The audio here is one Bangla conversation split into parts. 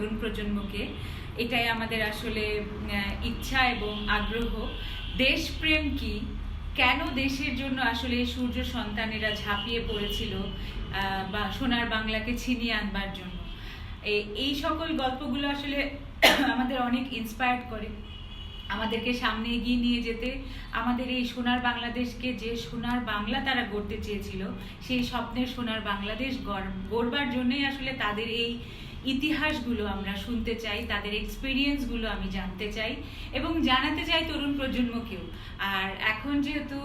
তরুণ প্রজন্মকে। এটাই আমাদের আসলে ইচ্ছা এবং আগ্রহ। দেশপ্রেম কি, কেন দেশের জন্য আসলে সূর্য সন্তানেরা ঝাঁপিয়ে পড়েছিল বা সোনার বাংলাকে ছিনিয়ে আনবার জন্য, এই সকল গল্পগুলো আসলে আমাদের অনেক ইন্সপায়ার্ড করে আমাদেরকে সামনে এগিয়ে নিয়ে যেতে। আমাদের এই সোনার বাংলাদেশকে, যে সোনার বাংলা তারা গড়তে চেয়েছিল, সেই স্বপ্নের সোনার বাংলাদেশ গড়বার জন্যই আসলে তাদের এই ইতিহাসগুলো আমরা শুনতে চাই, তাদের এক্সপিরিয়েন্সগুলো আমি জানতে চাই এবং জানাতে চাই তরুণ প্রজন্মকেও। আর এখন যেহেতু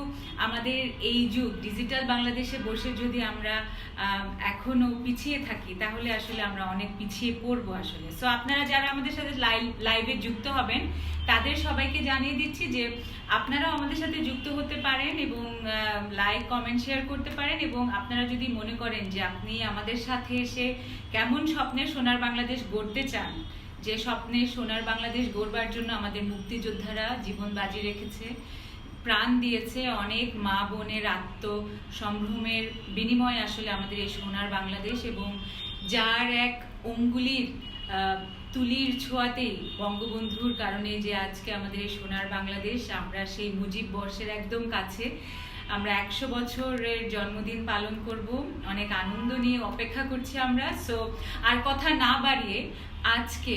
আমাদের এই যুগ ডিজিটাল বাংলাদেশে বসে যদি আমরা এখনো পিছিয়ে থাকি, তাহলে আসলে আমরা অনেক পিছিয়ে পড়বো আসলে। সো আপনারা যারা আমাদের সাথে লাইভে যুক্ত হবেন, তাদের সবাইকে জানিয়ে দিচ্ছি যে আপনারাও আমাদের সাথে যুক্ত হতে পারেন এবং লাইক কমেন্ট শেয়ার করতে পারেন। এবং আপনারা যদি মনে করেন যে আপনি আমাদের সাথে এসে কেমন স্বপ্নের সোনার বাংলাদেশ গড়তে চান, যে স্বপ্নে সোনার বাংলাদেশ গড়বার জন্য আমাদের মুক্তিযোদ্ধারা জীবন বাজি রেখেছে, প্রাণ দিয়েছে, অনেক মা বোনের আত্মসম্ভ্রমের বিনিময়ে আসলে আমাদের এই সোনার বাংলাদেশ, এবং যার এক অঙ্গুলির তুলির ছোঁয়াতেই বঙ্গবন্ধুর কারণে যে আজকে আমাদের এই সোনার বাংলাদেশ, আমরা সেই মুজিব বর্ষের একদম কাছে আমরা 100 বছরের জন্মদিন পালন করব। অনেক আনন্দ নিয়ে অপেক্ষা করছি আমরা। সো আর কথা না বাড়িয়ে আজকে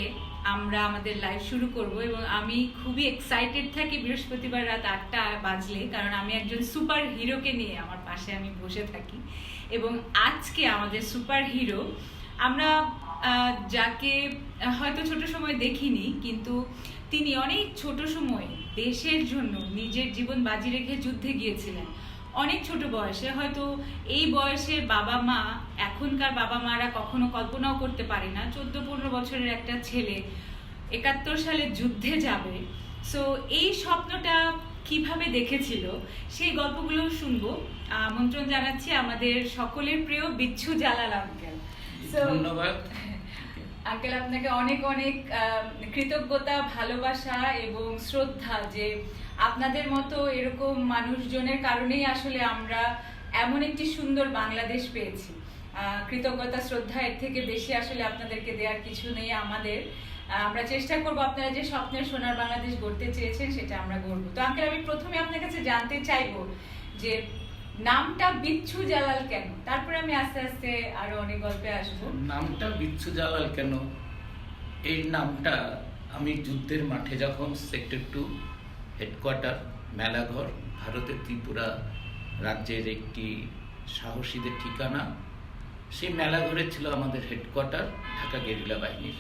আমরা আমাদের লাইভ শুরু করব। এবং আমি খুবই এক্সাইটেড থাকি বৃহস্পতিবার রাত 8টা বাজলে, কারণ আমি একজন সুপার হিরোকে নিয়ে আমার পাশে আমি বসে থাকি। এবং আজকে আমাদের সুপার হিরো, আমরা যাকে হয়তো ছোট সময় দেখিনি, কিন্তু তিনি অনেক ছোট সময় দেশের জন্য নিজের জীবন বাজি রেখে যুদ্ধে গিয়েছিলেন। অনেক ছোট বয়সে, হয়তো এই বয়সের বাবা মা, এখনকার বাবা মারা কখনো কল্পনাও করতে পারে না 14-15 বছরের একটা ছেলে 71 সালে যুদ্ধে যাবে। সো এই স্বপ্নটা কিভাবে দেখেছিল, সেই গল্পগুলো শুনবো। আমন্ত্রণ জানাচ্ছি আমাদের সকলের প্রিয় বিচ্ছু জালাল আঙ্কেল। ধন্যবাদ আঙ্কেল, আপনাকে অনেক অনেক কৃতজ্ঞতা, ভালোবাসা এবং শ্রদ্ধা যে আপনাদের মতো এরকম মানুষজনের কারণেই আসলে আমরা এমন একটি সুন্দর বাংলাদেশ পেয়েছি। কৃতজ্ঞতা, শ্রদ্ধা, এর থেকে বেশি আসলে আপনাদেরকে দেওয়ার কিছু নেই আমাদের। আমরা চেষ্টা করব আপনারা যে স্বপ্নের সোনার বাংলাদেশ গড়তে চেয়েছেন সেটা আমরা গড়ব। তো আঙ্কেল, আমি প্রথমে আপনার কাছে জানতে চাইবো যে নামটা বিচ্ছু জালাল কেন, তারপরে আমি আস্তে আস্তে আরো অনেক গল্পে আসবো। নামটা বিচ্ছু জালাল কেন, এই নামটা আমি যুদ্ধের মাঠে যখন সেক্টর 2 হেডকোয়ার্টার মেলাঘর, ভারতের ত্রিপুরা রাজ্যের একটি সাহসীদের ঠিকানা, সেই মেলাঘরে ছিল আমাদের হেডকোয়ার্টার ঢাকা গেরিলা বাহিনীর।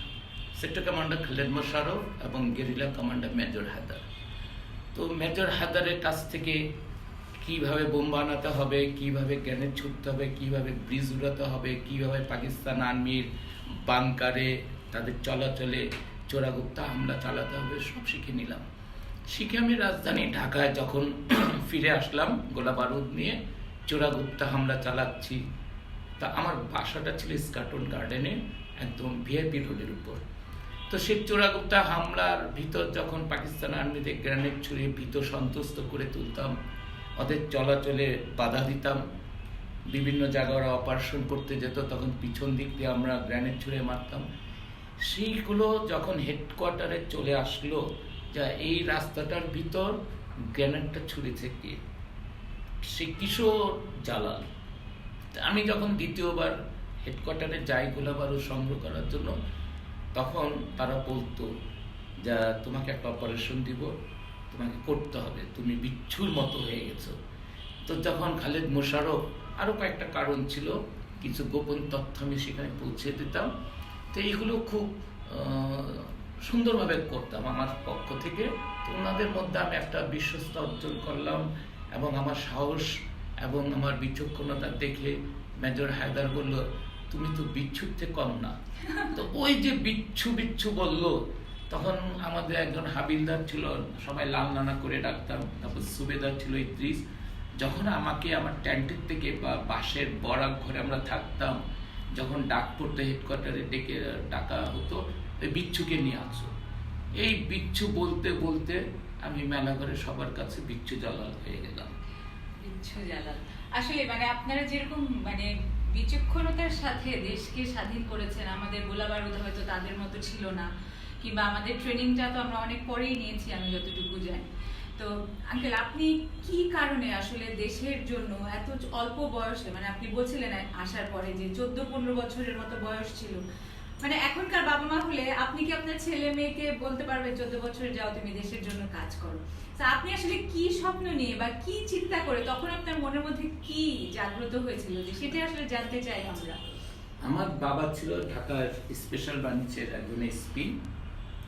সেক্টর কমান্ডার খালেদ মোশাররফ এবং গেরিলা কমান্ডার মেজর হায়দার। তো মেজর হায়দারের কাছ থেকে কিভাবে বোম বানাতে হবে, কিভাবে গ্রেনেড ছুটতে হবে, কিভাবে ব্রিজ উড়াতে হবে, কিভাবে পাকিস্তান আর্মির বাংকারে তাদের চলাচলে চোরাগুপ্তা হামলা চালাতে হবে, সব শিখে নিলাম। শিখে আমি রাজধানী ঢাকায় যখন ফিরে আসলাম গোলা বারুদ নিয়ে, চোরাগুপ্তা হামলা চালাচ্ছি। তা আমার বাসাটা ছিল স্কাটন গার্ডেনে, একদম ভিআইপি রোডের উপর। তো সেই চোরাগুপ্তা হামলার ভিতর যখন পাকিস্তান আর্মিদের গ্রেনেড ছুড়ে ভীত সন্ত্রস্ত করে তুলতাম, ওদের চলাচলে বাধা দিতাম, বিভিন্ন জায়গায় ওরা অপারেশন করতে যেত, তখন পিছন দিক দিয়ে আমরা গ্রেনেড ছুঁড়ে মারতাম। সেইগুলো যখন হেডকোয়ার্টারে চলে আসলো, যা এই রাস্তাটার ভিতর গ্রেনেডটা ছুঁড়েছে কে, সে কিশোর জালাল। আমি যখন দ্বিতীয়বার হেডকোয়ার্টারে যাই গোলা বারুদ সংগ্রহ করার জন্য, তখন তারা বলতো যা তোমাকে একটা অপারেশন দিব, তোমাকে করতে হবে, তুমি বিচ্ছুর মতো হয়ে গেছো। তো যখন খালেদ মোশাররফ, আরও কয়েকটা কারণ ছিল, কিছু গোপন তথ্য আমি সেখানে পৌঁছে দিতাম। তো এইগুলো খুব সুন্দরভাবে করতাম আমার পক্ষ থেকে। তো ওনাদের মধ্যে আমি একটা বিশ্বস্ত অর্জন করলাম এবং আমার সাহস এবং আমার বিচক্ষণতা দেখে মেজর হায়দার বলল, তুমি তো বিচ্ছুর থেকে কম না। তো ওই যে বিচ্ছু বিচ্ছু বললো, তখন আমাদের একজন হাবিলদার ছিল, সবাই লাল নানা করে ডাকতাম, তারপর সুবেদার ছিল ইদ্রিস। যখন আমাকে আমার ট্যান্টের থেকে বা বাসের বরাক ঘরে আমরা থাকতাম, যখন ডাক পড়তো হেডকোয়ার্টারে ডেকে ডাকা হতো, ওই বিচ্ছুকে নিয়ে আসো। এই বিচ্ছু বলতে বলতে আমি মেলাঘরে সবার কাছে বিচ্ছু জালাল হয়ে গেলাম। বিচ্ছু জালাল আসলে মানে আপনারা যেরকম মানে বিচক্ষণতার সাথে দেশকে স্বাধীন করেছেন। আমাদের গোলাবারুদ হয়তো তাদের মতো ছিল না, কিংবা আমাদের ট্রেনিংটা তো আমরা অনেক পরেই নিয়েছি আমি যতটুকু জানি। তো আঙ্কেল, আপনি কি কারণে আসলে দেশের জন্য এত অল্প বয়সে, মানে আপনি বলছিলেন আসার পরে যে 14-15 বছরের মতো বয়স ছিল, মানে এখনকার বাবা মা হলে আপনি কি আপনার ছেলে মেয়েকে বলতে পারবেন 14 বছরে যাও তুমি দেশের জন্য কাজ করো? তো আপনি আসলে কি স্বপ্ন নিয়ে বা কি চিন্তা করে তখন আপনার মনের মধ্যে কি জাগ্রত হয়েছিল, যে সেটা আসলে জানতে চাই আমরা। আমার বাবা ছিল ঢাকার স্পেশাল ব্রাঞ্চের একজন এসপি,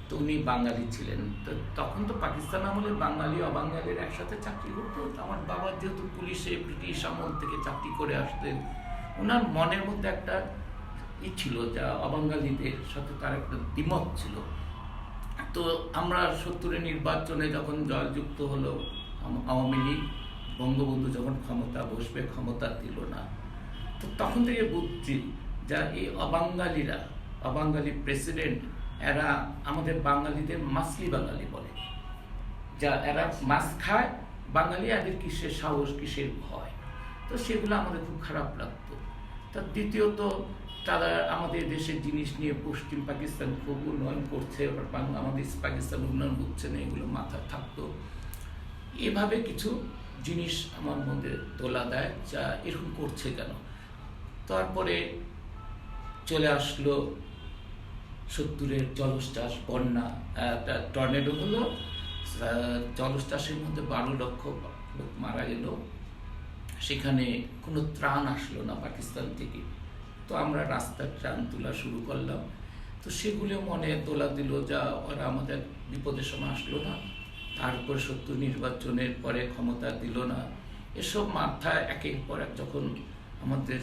তো উনি বাঙালি ছিলেন। তো তখন তো পাকিস্তান আমলে বাঙালি অবাঙালির একসাথে চাকরি করতো। তো আমার বাবা যেহেতু পুলিশে ব্রিটিশ আমল থেকে চাকরি করে আসতেন, ওনার মনের মধ্যে একটা ছিল যা অবাঙালিদের সাথে তার একটা দ্বিমত ছিল। তো আমরা 70-এর নির্বাচনে যখন জয়যুক্ত হলো আওয়ামী লীগ, বঙ্গবন্ধু যখন ক্ষমতা বসবে, ক্ষমতা দিল না, তো তখন থেকে বুঝছি যা এই অবাঙালিরা, অবাঙালি প্রেসিডেন্ট, এরা আমাদের বাঙালিদের মাসলি বাঙালি বলে, যা এরা মাছ খায় বাঙালি, এদের কিসের সাহস, কিসের ভয়। তো সেগুলো আমাদের খুব খারাপ লাগতো। তা দ্বিতীয়ত তারা আমাদের দেশের জিনিস নিয়ে পশ্চিম পাকিস্তান খুব উন্নয়ন করছে, আমাদের পাকিস্তান উন্নয়ন হচ্ছে না, এগুলো মাথায় থাকতো। এভাবে কিছু জিনিস আমার মধ্যে তোলা দেয় যা এরকম করছে কেন। তারপরে চলে আসলো 70-এর জলোচ্ছ্বাস, বন্যা, একটা টর্নেডো হলো, জলোচ্ছ্বাসের মধ্যে 12 লক্ষ লোক মারা গেল। সেখানে কোনো ত্রাণ আসলো না পাকিস্তান থেকে। তো আমরা রাস্তার ত্রাণ তোলা শুরু করলাম। তো সেগুলো মনে তোলা দিল যা ওরা আমাদের বিপদের সময় আসলো না, তারপর 70 নির্বাচনের পরে ক্ষমতা দিল না। এসব মাথায় একের পর এক যখন আমাদের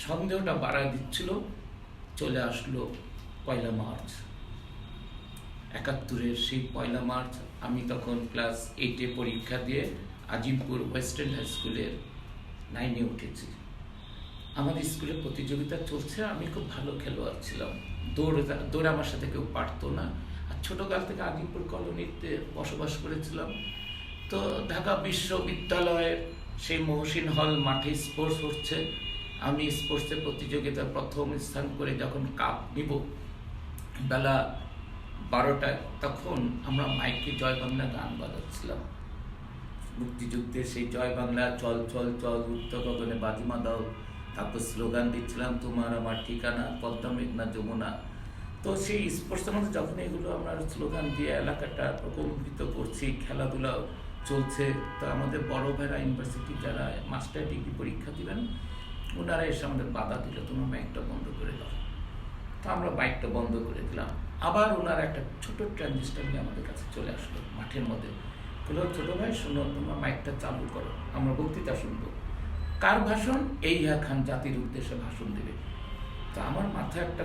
সন্দেহটা বাড়ায় দিচ্ছিল, চলে আসলো 1 মার্চ 71-এর। সেই 1 মার্চ আমি তখন ক্লাস 8-এ পরীক্ষা দিয়ে আজিমপুর ওয়েস্টার্ন হাই স্কুলের 9-এ উঠেছি। আমাদের স্কুলে প্রতিযোগিতা চলছে, আমি খুব ভালো খেলোয়াড় ছিলাম, দৌড়ে আমার সাথে কেউ পারতো না। আর ছোটকাল থেকে আজিমপুর কলোনিতে বসবাস করেছিলাম। তো ঢাকা বিশ্ববিদ্যালয়ের সেই মহসিন হল মাঠে স্পোর্টস হচ্ছে, আমি স্পোর্টসে প্রতিযোগিতা প্রথম স্থান করে যখন কাপ নিব বেলা 12টায়, তখন আমরা মাইকে জয় বাংলা গান বাজাচ্ছিলাম, মুক্তিযুদ্ধের সেই জয় বাংলা, চল চল চল উত্ত গগনে বাজিমা দাও, তারপর স্লোগান দিচ্ছিলাম তোমার আমার ঠিকানা, পদ্মা মেঘনা যমুনা। তো সেই স্পোর্টসের মধ্যে যখন এগুলো আমরা স্লোগান দিয়ে এলাকাটা প্রকম্পিত করছি, খেলাধুলা চলছে, তো আমাদের বড় ভাইরা ইউনিভার্সিটি যারা মাস্টার ডিগ্রি পরীক্ষা দিবেন, ওনারা এসে আমাদের বাধা দিল, তোমার বাইকটা বন্ধ করে দাও। তো আমরা বাইকটা বন্ধ করে দিলাম। আবার ওনারা একটা ছোট ট্রানজিস্টার নিয়ে আমাদের কাছে চলে আসলো মাঠের মধ্যে, বললো ছোট ভাই শোনো, তোমার মাইকটা চালু করো, আমরা বক্তৃতা শুনবো। কার ভাষণ? এইহা খান জাতির উদ্দেশ্যে ভাষণ দেবে। তো আমার মাথায় একটা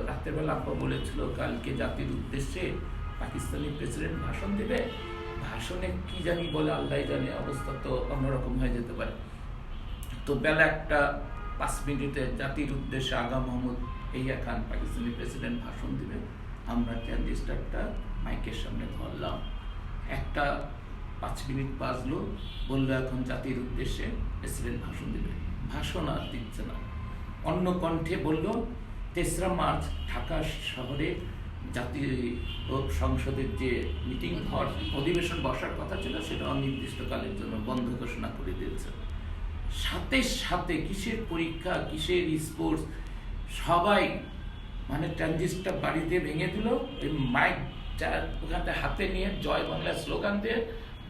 রাতের বেলা আব্বা বলেছিল কালকে জাতির উদ্দেশ্যে পাকিস্তানি প্রেসিডেন্ট ভাষণ দেবে, ভাষণে কি জানি বলে আল্লাহ জানে, অবস্থা তো অন্যরকম হয়ে যেতে পারে। তো বেলা 1:05 জাতির উদ্দেশ্যে আগা মোহাম্মদ এইহা খান পাকিস্তানি প্রেসিডেন্ট ভাষণ দিবে। আমরা ট্রানজিস্টারটা মাইকের সামনে ধরলাম, 1:05 বাজলো, বললো এখন জাতির উদ্দেশ্যে প্রেসিডেন্ট ভাষণ দিবে। ভাষণ আর দিচ্ছে না, অন্য কণ্ঠে বললো 3রা মার্চ ঢাকা শহরে জাতীয় সংসদের যে মিটিং হওয়ার অধিবেশন বসার কথা ছিল সেটা অনির্দিষ্টকালের জন্য বন্ধ ঘোষণা করে দিয়েছে। সাথে সাথে কিসের পরীক্ষা, কিসের স্পোর্টস, সবাই মানে ট্রানজিস্টার বাড়িতে ভেঙে দিল, ওই মাইক ওখানটা হাতে নিয়ে জয় বাংলা স্লোগান দিয়ে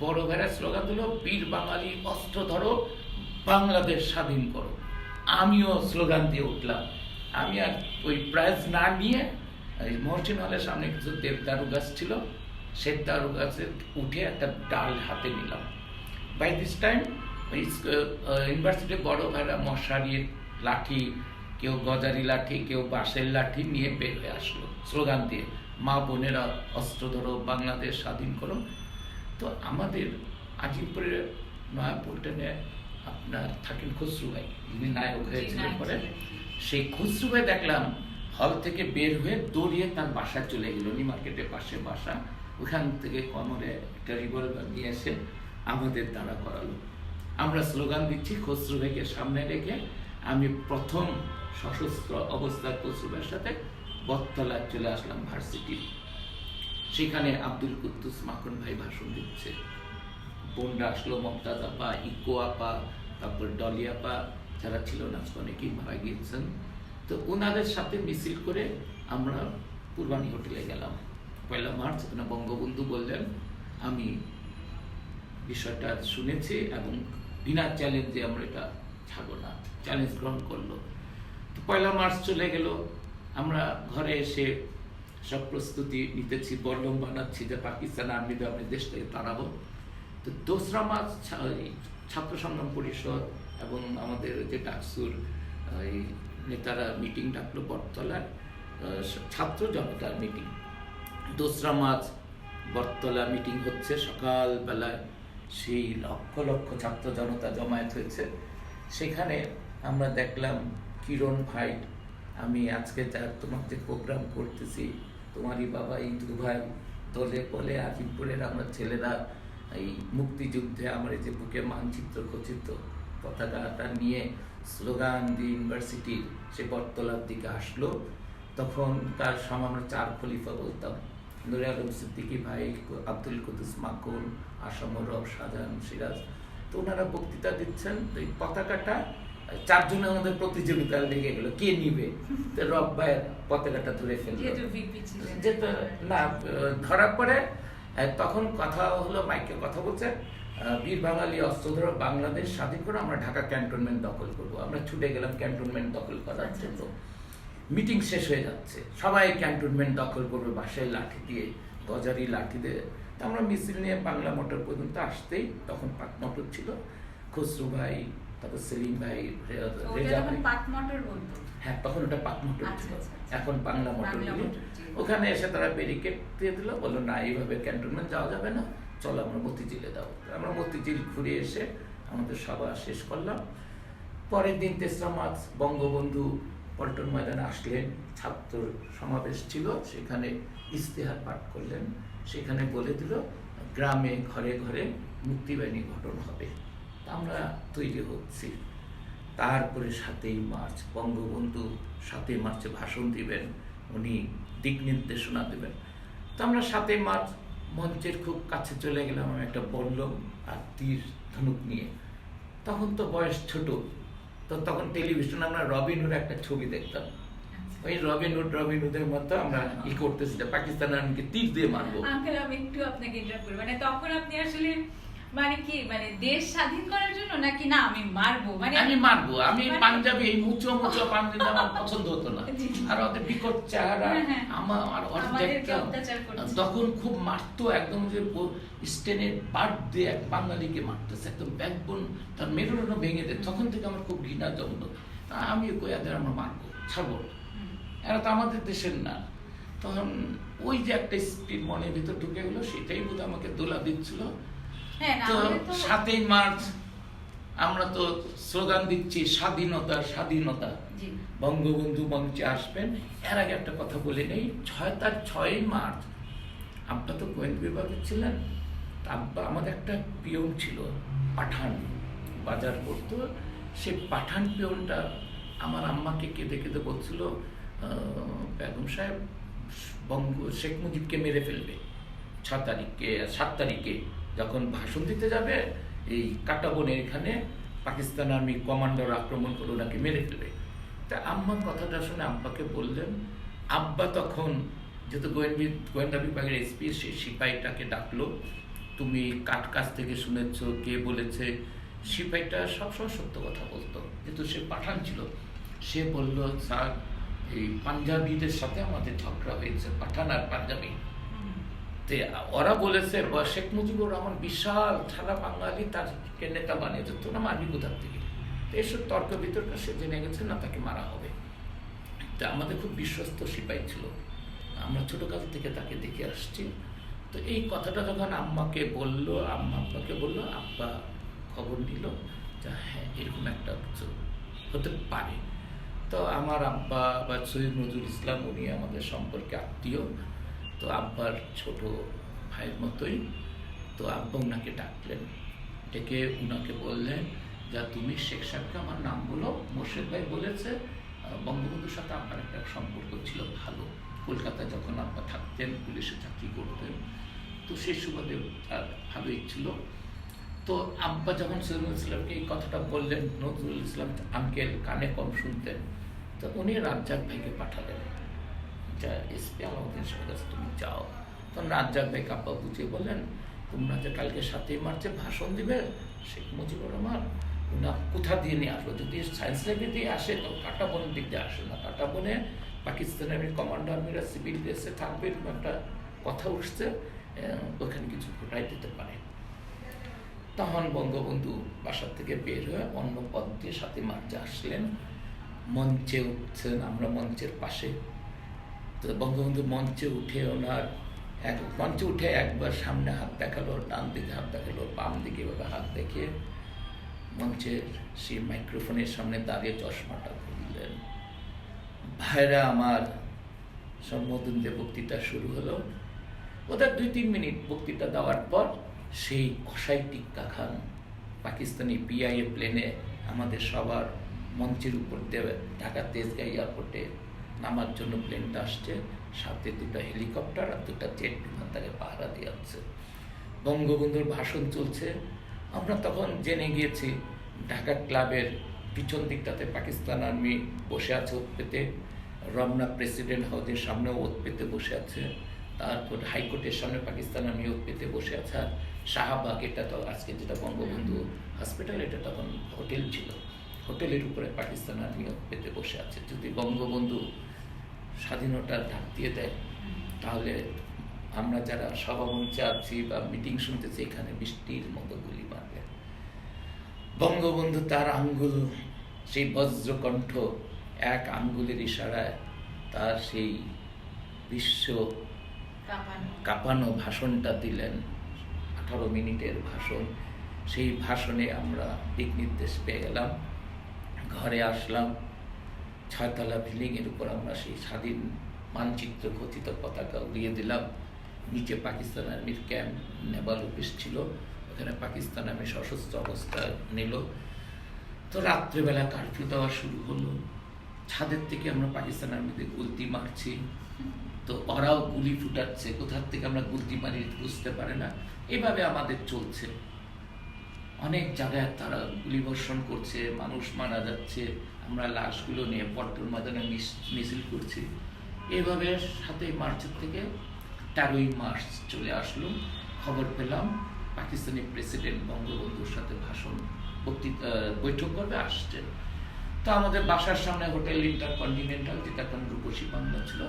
বড় ভাইরা স্লোগান দিল, বীর বাঙালি অস্ত্র ধরো, বাংলাদেশ স্বাধীন করো। আমিও স্লোগান দিয়ে উঠলাম। আমি আর ওই প্রাইজ না নিয়ে মহসিন হলের সামনে কিছু দেবদারু গাছ ছিল, সে দারু গাছে উঠে একটা ডাল হাতে নিলাম। বাই দিস টাইম ওই ইউনিভার্সিটির বড় ভাইরা মশারির লাঠি, কেউ গজারি লাঠি, কেউ বাঁশের লাঠি নিয়ে বের হয়ে আসলো স্লোগান দিয়ে, মা বোনেরা অস্ত্র ধরো, বাংলাদেশ স্বাধীন করো। তো আমাদের আজিমপুরের নয়াপল্টনে আপনার থাকেন খসরু ভাই, যিনি নায়ক হয়েছিলেন পরে, সেই খসরু ভাই দেখলাম হল থেকে বের হয়ে দৌড়িয়ে তার বাসায় চলে গেল, নি মার্কেটের পাশে বাসা, ওখান থেকে কোমরে একটা রিভলভার নিয়ে এসে আমাদের দাঁড়া করালো। আমরা স্লোগান দিচ্ছি, খসরু ভাইকে সামনে রেখে আমি প্রথম সশস্ত্র অবস্থায় কসুবের সাথে বটতলায় চলে আসলাম ভার্সিটি। সেখানে আব্দুল কুদ্দুস মাখন ভাই ভাষণ দিচ্ছে, বোনরা আসলো, মমতাজ আপা, ইকো আপা, তারপর ডলি আপা, যারা ছিল না অনেকেই মারা গিয়েছেন। তো ওনাদের সাথে মিছিল করে আমরা পূর্বাণী হোটেলে গেলাম 1 মার্চ। বঙ্গবন্ধু বললেন আমি বিষয়টা শুনেছি এবং বিনা চ্যালেঞ্জে আমরা এটা ছাড়বো না, চ্যালেঞ্জ গ্রহণ করলো। তো 1 মার্চ চলে গেল, আমরা ঘরে এসে সব প্রস্তুতি নিতেছি, বল্লম বানাচ্ছি যে পাকিস্তান আর্মিদের আমি দেশ থেকে তাড়াবো। তো 2 মার্চ ছাত্র সংগ্রাম পরিষদ এবং আমাদের যে ডাকসুর এই নেতারা মিটিং ডাকলো বটতলার, ছাত্র জনতার মিটিং। 2 মার্চ বটতলা মিটিং হচ্ছে, সকালবেলায় সেই লক্ষ লক্ষ ছাত্র জনতা জমায়েত হয়েছে। সেখানে আমরা দেখলাম কিরণ ভাই, আমি আজকে তোমার যে প্রোগ্রাম করতেছি, তোমারই বাবা ইন্দু ভাই দলে বলে আজিমপুরের আমরা ছেলেরা এই মুক্তিযুদ্ধে আমার এই যে বুকে মানচিত্র খচিত পতাকাটা নিয়ে স্লোগান দিয়ে ইউনিভার্সিটির সে বটতলার দিকে আসলো। তখন তার সময় আমরা 4 খলিফা বলতাম, নুরে আলম সিদ্দিকী ভাই, আব্দুল কুদ্দুস মাখন, আসামুর রব, শাহজাহান, সিরাজ। তো ওনারা বক্তৃতা দিচ্ছেন, এই পতাকাটা 4 জনে আমাদের প্রতিযোগিতা লেগে গেল কে নিবে। তো রব ভাই পতাকাটা ধরে ফেললো, যেটা না ধরার পরে তখন কথা হলো, মাইকে কথা বলছে, বীর বাঙালি অস্ত্রধর বাংলাদেশ স্বাধীন করে আমরা ঢাকা ক্যান্টনমেন্ট দখল করব। আমরা ছুটে গেলাম ক্যান্টনমেন্ট দখল করার জন্য। মিটিং শেষ হয়ে যাচ্ছে, সবাই ক্যান্টনমেন্ট দখল করবে বাসায় লাঠি দিয়ে, গজারি লাঠি দিয়ে। তো আমরা মিছিল নিয়ে বাংলা মোটর পর্যন্ত আসতেই, তখন পাট মোটর ছিল, খসরু ভাই, তারপর সেলিম ভাই, রেজা ভাই, হ্যাঁ তখন ওটা পাট মোটর ছিল, এখন বাংলা মোটর। ওখানে এসে তারা ব্যারিকেড দিয়ে দিল, বললো না এইভাবে ক্যান্টনমেন্ট যাওয়া যাবে না, চলো আমরা মতিঝিলে যাও। আমরা মতিঝিল ঘুরে এসে আমাদের সভা শেষ করলাম। পরের দিন 3 মার্চ বঙ্গবন্ধু পল্টন ময়দানে আসলেন, ছাত্র সমাবেশ ছিল, সেখানে ইশতেহার পাঠ করলেন। সেখানে বলে দিল গ্রামে ঘরে ঘরে মুক্তিবাহিনী গঠন হবে। আমরা তৈরি হচ্ছি। তারপরে 7 মার্চ বঙ্গবন্ধু 7 মার্চে ভাষণ দিবেন, উনি দিক নির্দেশনা দেবেন। তো আমরা 7 মার্চ মঞ্চের খুব কাছে চলে গেলাম, আমি একটা বল্লম আর তীর ধনুক নিয়ে। তখন তো বয়স ছোট, তো তখন টেলিভিশনে আমরা রবিনহুড একটা ছবি দেখতাম, ওই রবিনহুডের মতো আমরা করতেছি পাকিস্তান আর্মিকে তীর দিয়ে মারবো। আঙ্কেল আমি একটু আপনাকে ইন্টারাপ্ট করি, মানে তখন আপনি আসলে মানে কি মানে দেশ স্বাধীন করার জন্য নাকি না আমি মারবো, মানে আমি মারবো, আমি পাঞ্জাবি এই মুচো পাঞ্জাবি আমার পছন্দ হতো না, আর ওদের বিকট চেহারা আমার তখন খুব মারতো, একদম যে স্টেনের পার্ট দিয়ে এক বাঙালিকে মারতেছে, একদম ব্যাকবোন তার মেরুদণ্ড ভেঙে দেয়। তখন থেকে আমার খুব ঘৃণা জমতো, আমি এদের আমরা মারবো, ছাড়বো, এরা তো আমাদের দেশের না। তখন ওই যে একটা স্পিড মনের ভিতর ঢুকে গেলো, সেটাই বোধ আমাকে দোলা দিচ্ছিল। তো 7 মার্চ আমরা তো স্লোগান দিচ্ছি স্বাধীনতা স্বাধীনতা, বঙ্গবন্ধু মঞ্চে আসবেন। এর আগে একটা কথা বলে নেই, 6 মার্চ আব্বা তো গোয়েন্দা বিভাগে ছিলেন। আব্বা আমাদের একটা পিয়ন ছিল, পাঠান বাজার করতো, সে পাঠান পিয়নটা আমার আম্মাকে কেঁদে কেঁদে বলছিল বেগম সাহেব শেখ মুজিবকে মেরে ফেলবে 7 তারিখে যখন ভাষণ দিতে যাবে, এই কাটাবনের এখানে পাকিস্তান আর্মি কমান্ডার আক্রমণ করে ওনাকে মেরে ফেলবে। তা আম্মা কথাটা শুনে আব্বাকে বললেন। আব্বা তখন যেহেতু গোয়েন্দা বিভাগের এসপি, সেই সিপাহীটাকে ডাকলো, তুমি কাছ থেকে শুনেছ, কে বলেছে? সিপাহীটা সবসময় সত্য কথা বলতো, যেহেতু সে পাঠান ছিল। সে বলল, স্যার এই পাঞ্জাবিদের সাথে আমাদের ঝগড়া হয়েছে, পাঠান আর পাঞ্জাবি। ওরা বলেছে শেখ মুজিবুর রহমান বিশাল সারা বাঙালি তাকে নেতা বানিয়েছে, তোরা মারবি কোথার থেকে? এসব তর্ক বিতর্ক সে জেনে গেছে না, তাকে মারা হবে। তো আমাদের খুব বিশ্বস্ত সিপাহী ছিল, আমরা ছোটকাল থেকে তাকে দেখে আসছি। তো এই কথাটা যখন আম্মাকে বললো, আব্বাকে বললো, আব্বা খবর নিল যে হ্যাঁ এরকম একটা কিছু হতে পারে। তো আমার আব্বা বা সৈয়দ নজরুল ইসলাম, উনি আমাদের সম্পর্কে আত্মীয়, তো আব্বার ছোট ভাইয়ের মতোই। তো আব্বা ওনাকে ডাকলেন, ডেকে ওনাকে বললেন যা তুমি শেখ সাহেবকে আমার নাম বলো, মোর্শেদ ভাই বলেছে বঙ্গবন্ধুর সাথে আপনার একটা সম্পর্ক ছিল ভালো, কলকাতায় যখন আপনার থাকতেন, পুলিশে চাকরি করতেন, তো সেই সুবাদে তার ভালোই ছিল। তো আব্বা যখন সৈয়দুল ইসলামকে এই কথাটা বললেন, নজরুল ইসলাম আঙ্কেল কানে কম শুনতেন, তো উনি রাজ্জাক ভাইকে পাঠালেন, যা এসপি আলাউদ্দিন সাহেবের কাছে তুমি যাও। তখন রাজ্জাক ভাই কাব্বা বুঝিয়ে বললেন, তোমরা যে কালকে 7ই মার্চে ভাষণ দিবে শেখ মুজিবুর রহমান, ওনা কোথা দিয়ে নিয়ে আসবো? যদি সায়েন্স ল্যাবে দিয়ে আসে তো কাটা বনের দিক দিয়ে আসে না, কাটা বনে পাকিস্তানের কমান্ডো আর্মিরা সিভিল ড্রেসে থাকবে, এরকম একটা কথা উঠছে, ওখানে কিছু ঘটাই দিতে পারে। তখন বঙ্গবন্ধু বাসার থেকে বের হয়ে অন্য পথ দিয়ে 7ই মার্চে আসলেন, মঞ্চে উঠছেন, আমরা মঞ্চের পাশে। তো বঙ্গবন্ধু মঞ্চে উঠে মঞ্চে উঠে একবার সামনে হাত দেখালো, ডান দিকে হাত দেখালো, বাম দিকে এভাবে হাত দেখে মঞ্চের সেই মাইক্রোফোনের সামনে দাঁড়িয়ে চশমাটা খুললেন। ভাইরা আমার, সম্বোধন দিয়ে বক্তৃতা শুরু হলো। ওদের 2-3 মিনিট বক্তৃতা দেওয়ার পর সেই কসাই টিক্কা খান পাকিস্তানি পিআইএ প্লেনে আমাদের সবার মঞ্চের উপর দিয়ে ঢাকা তেজগাঁ এয়ারপোর্টে নামার জন্য প্লেনটা আসছে, সাথে 2টা হেলিকপ্টার আর 2টা জেট বিমান তাকে পাহারা দিয়ে আছে। বঙ্গবন্ধুর ভাষণ চলছে। আমরা তখন জেনে গিয়েছি ঢাকা ক্লাবের পিছন দিকটাতে পাকিস্তান আর্মি বসে আছে ওত পেতে, রমনা প্রেসিডেন্ট হাউসের সামনে ওত পেতে বসে আছে, তারপর হাইকোর্টের সামনে পাকিস্তান আর্মি ওত পেতে বসে আছে, আর শাহবাগ, এটা তো আজকে যেটা বঙ্গবন্ধু হসপিটাল, এটা তখন হোটেল ছিল, হোটেলের উপরে পাকিস্তান আর্মি ওত পেতে বসে আছে। যদি বঙ্গবন্ধু স্বাধীনতার ডাক দিয়ে দেয়, তাহলে আমরা যারা সভামঞ্চে আছি বা মিটিং শুনতেছি, এখানে বৃষ্টির মতো গুলি মারবে। বঙ্গবন্ধু তার আঙ্গুল, সেই বজ্রকণ্ঠ, এক আঙ্গুলের ইশারায় তার সেই বিশ্ব কাঁপানো ভাষণটা দিলেন, 18 মিনিটের ভাষণ। সেই ভাষণে আমরা দিক নির্দেশ পেয়ে গেলাম, ঘরে আসলাম, 6তলা বিল্ডিংয়ের উপর আমরা সেই স্বাধীন মানচিত্র খচিত পতাকা উড়িয়ে দিলাম। নিচে পাকিস্তান আর্মির ক্যাম্প, নেভাল অফিস ছিল, ওখানে পাকিস্তান আর্মি সশস্ত্র অবস্থা নিল। তো রাত্রেবেলা কারফিউ দেওয়া শুরু হলো, ছাদের থেকে আমরা পাকিস্তান আর্মিদের গুলতি মারছি, তো ওরাও গুলি ফুটাচ্ছে, কোথার থেকে আমরা গুলতি মারি বুঝতে পারে না, এভাবে আমাদের চলছে। অনেক জায়গায় তারা গুলি বর্ষণ করছে, মানুষ মারা যাচ্ছে, আমরা লাশগুলো নিয়ে পল্টন ময়দানে মিছিল করছি। এভাবে 7ই মার্চের থেকে 13ই মার্চ চলে আসলো, খবর পেলাম পাকিস্তানি প্রেসিডেন্ট বঙ্গবন্ধুর সাথে বৈঠক করবে, আসছেন। তো আমাদের বাসার সামনে হোটেল ইন্টারকন্টিনেন্টাল, যেটা এখন রূপসী বাংলা ছিল,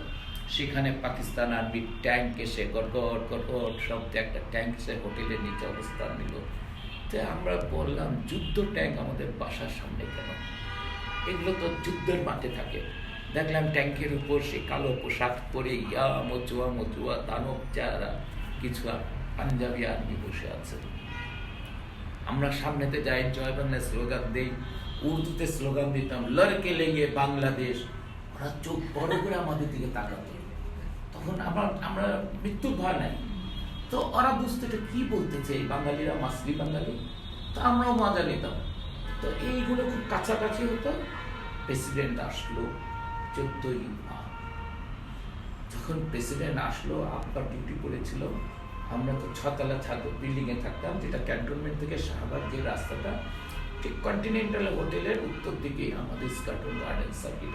সেখানে পাকিস্তান আর্মির ট্যাঙ্ক এসে গড়গড় গড়গড় শব্দে একটা ট্যাঙ্ক এসে হোটেলের নিচে অবস্থান নিল। তো আমরা বললাম, যুদ্ধ ট্যাঙ্ক আমাদের বাসার সামনে কেন? এগুলো তো যুদ্ধের মাঠে থাকে। দেখলাম ট্যাঙ্কের উপর সেই কালো পোশাক পরে ইয়া মচুয়া দানব যারা কিছু পাঞ্জাবি আর্মি বসে আছে। আমরা সামনেতে যাই, জয় বাংলা স্লোগান দেই, উর্দুতে স্লোগান দিতাম, লড়কে লেগে বাংলাদেশ। ওরা চোখ বড় করে আমাদের দিকে তাকাতো। তখন আমরা মৃত্যুর ভয় নাই, তো ওরা বুঝতে কি বলতেছে, এই বাঙালিরা মাসলি বাঙালি, তো আমরাও মজা নিতাম। তো এইগুলো খুব কাছাকাছি হতো। প্রেসিডেন্ট আসলো 14ই মার্চ। যখন প্রেসিডেন্ট আসলো, আব্বা ডিউটি করেছিল, আমরা তো 6তলা বিল্ডিংয়ে থাকতাম, যেটা ক্যান্টনমেন্ট থেকে শাহবাগ যে রাস্তাটা, ঠিক কন্টিনেন্টাল হোটেলের উত্তর দিকে আমাদের স্কার্টন গার্ডেন সার্কিট।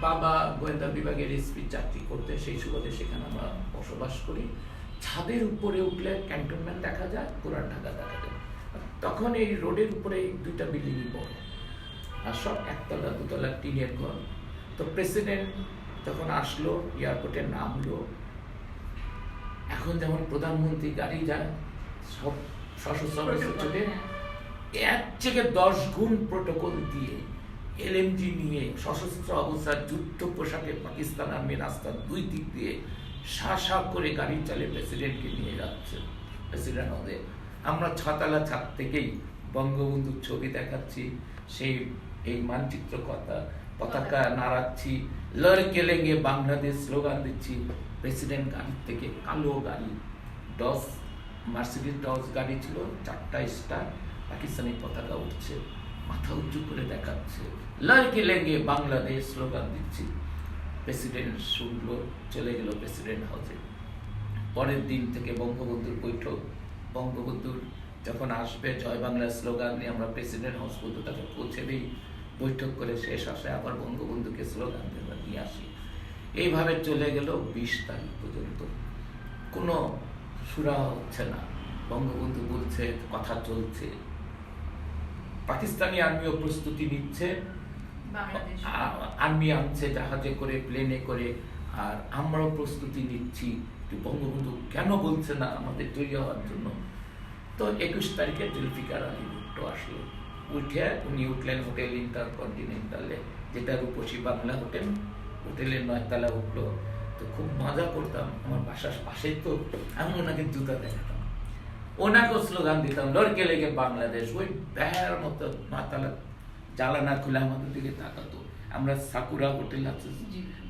বাবা গোয়েন্দা বিভাগের এসপি চাকরি করতে, সেই সুবাদে সেখানে আমরা বসবাস করি। ছাদের উপরে উঠলে ক্যান্টনমেন্ট দেখা যায়, পুরান ঢাকা দেখা যায়। তখন এই রোডের উপরে 2টা বিল্ডিংই বড়, আর সব 1তলা 2তলা টিনের ঘর। তো প্রেসিডেন্ট যখন আসলো, এয়ারপোর্টে নামলো, এখন যেমন প্রধানমন্ত্রী গাড়ি যায়, সব সশস্ত্র অবস্থা, এর থেকে 10 গুণ প্রোটোকল দিয়ে, এলএমজি নিয়ে, সশস্ত্র অবস্থার যুদ্ধ পোশাকে পাকিস্তান আর্মি রাস্তার 2 দিক দিয়ে সা করে গাড়ি চালিয়ে প্রেসিডেন্টকে নিয়ে যাচ্ছে। প্রেসিডেন্ট আমাদের, আমরা 6তলা ছাদ থেকেই বঙ্গবন্ধুর ছবি দেখাচ্ছি, সেই এই মানচিত্র পতাকা নাড়াচ্ছি, লড়কে লেগে বাংলাদেশ স্লোগান দিচ্ছি। প্রেসিডেন্ট গাড়ির থেকে, কালো গাড়ি, মার্সিডিজ ডজ গাড়ি ছিল, 4টা স্টার, পাকিস্তানি পতাকা উঠছে, মাথা উঁচু করে দেখাচ্ছে, লড়কে লেগে বাংলাদেশ স্লোগান দিচ্ছি। প্রেসিডেন্ট শুনলো, চলে গেল প্রেসিডেন্ট হাউসে। পরের দিন থেকে বঙ্গবন্ধুর বৈঠক, বঙ্গবন্ধুর যখন আসবে জয় বাংলা স্লোগান নিয়ে আমরা প্রেসিডেন্ট হাউস পর্যন্ত তাকে পৌঁছে দিই, বৈঠক করে শেষ আসে আবার বঙ্গবন্ধুকে স্লোগান দিয়ে নিয়ে আসি। এইভাবে চলে গেল 20 তারিখ পর্যন্ত। কোনো সুরাহা হচ্ছে না, বঙ্গবন্ধু বলছে, কথা চলছে, পাকিস্তানি আর্মিও প্রস্তুতি নিচ্ছে, আর্মি আনছে জাহাজে করে, প্লেনে করে, আর আমরাও প্রস্তুতি নিচ্ছি। বঙ্গবন্ধু কেন বলছে না আমাদের তৈরি হওয়ার জন্য? তো 21 তারিখে জুলফিকার আলী ভুট্টো আসলো, উঠে উনি উঠলেন হোটেল ইন্টারকন্টিনেন্টালে, যেটা রূপসী বাংলা হোটেল, হোটেলের 9 তলা উঠলো। তো খুব মজা করতাম, আমার বাসার পাশেই তো, আমি ওনাকে জুতা দেখাতাম, ওনাকেও স্লোগান দিতাম, লড়কে লেগে বাংলাদেশ। ওই ব্যার মতো 9 তলা জানালা খুলে আমাদের দিকে তাকাতো। আমরা সাকুরা হোটেল আছে,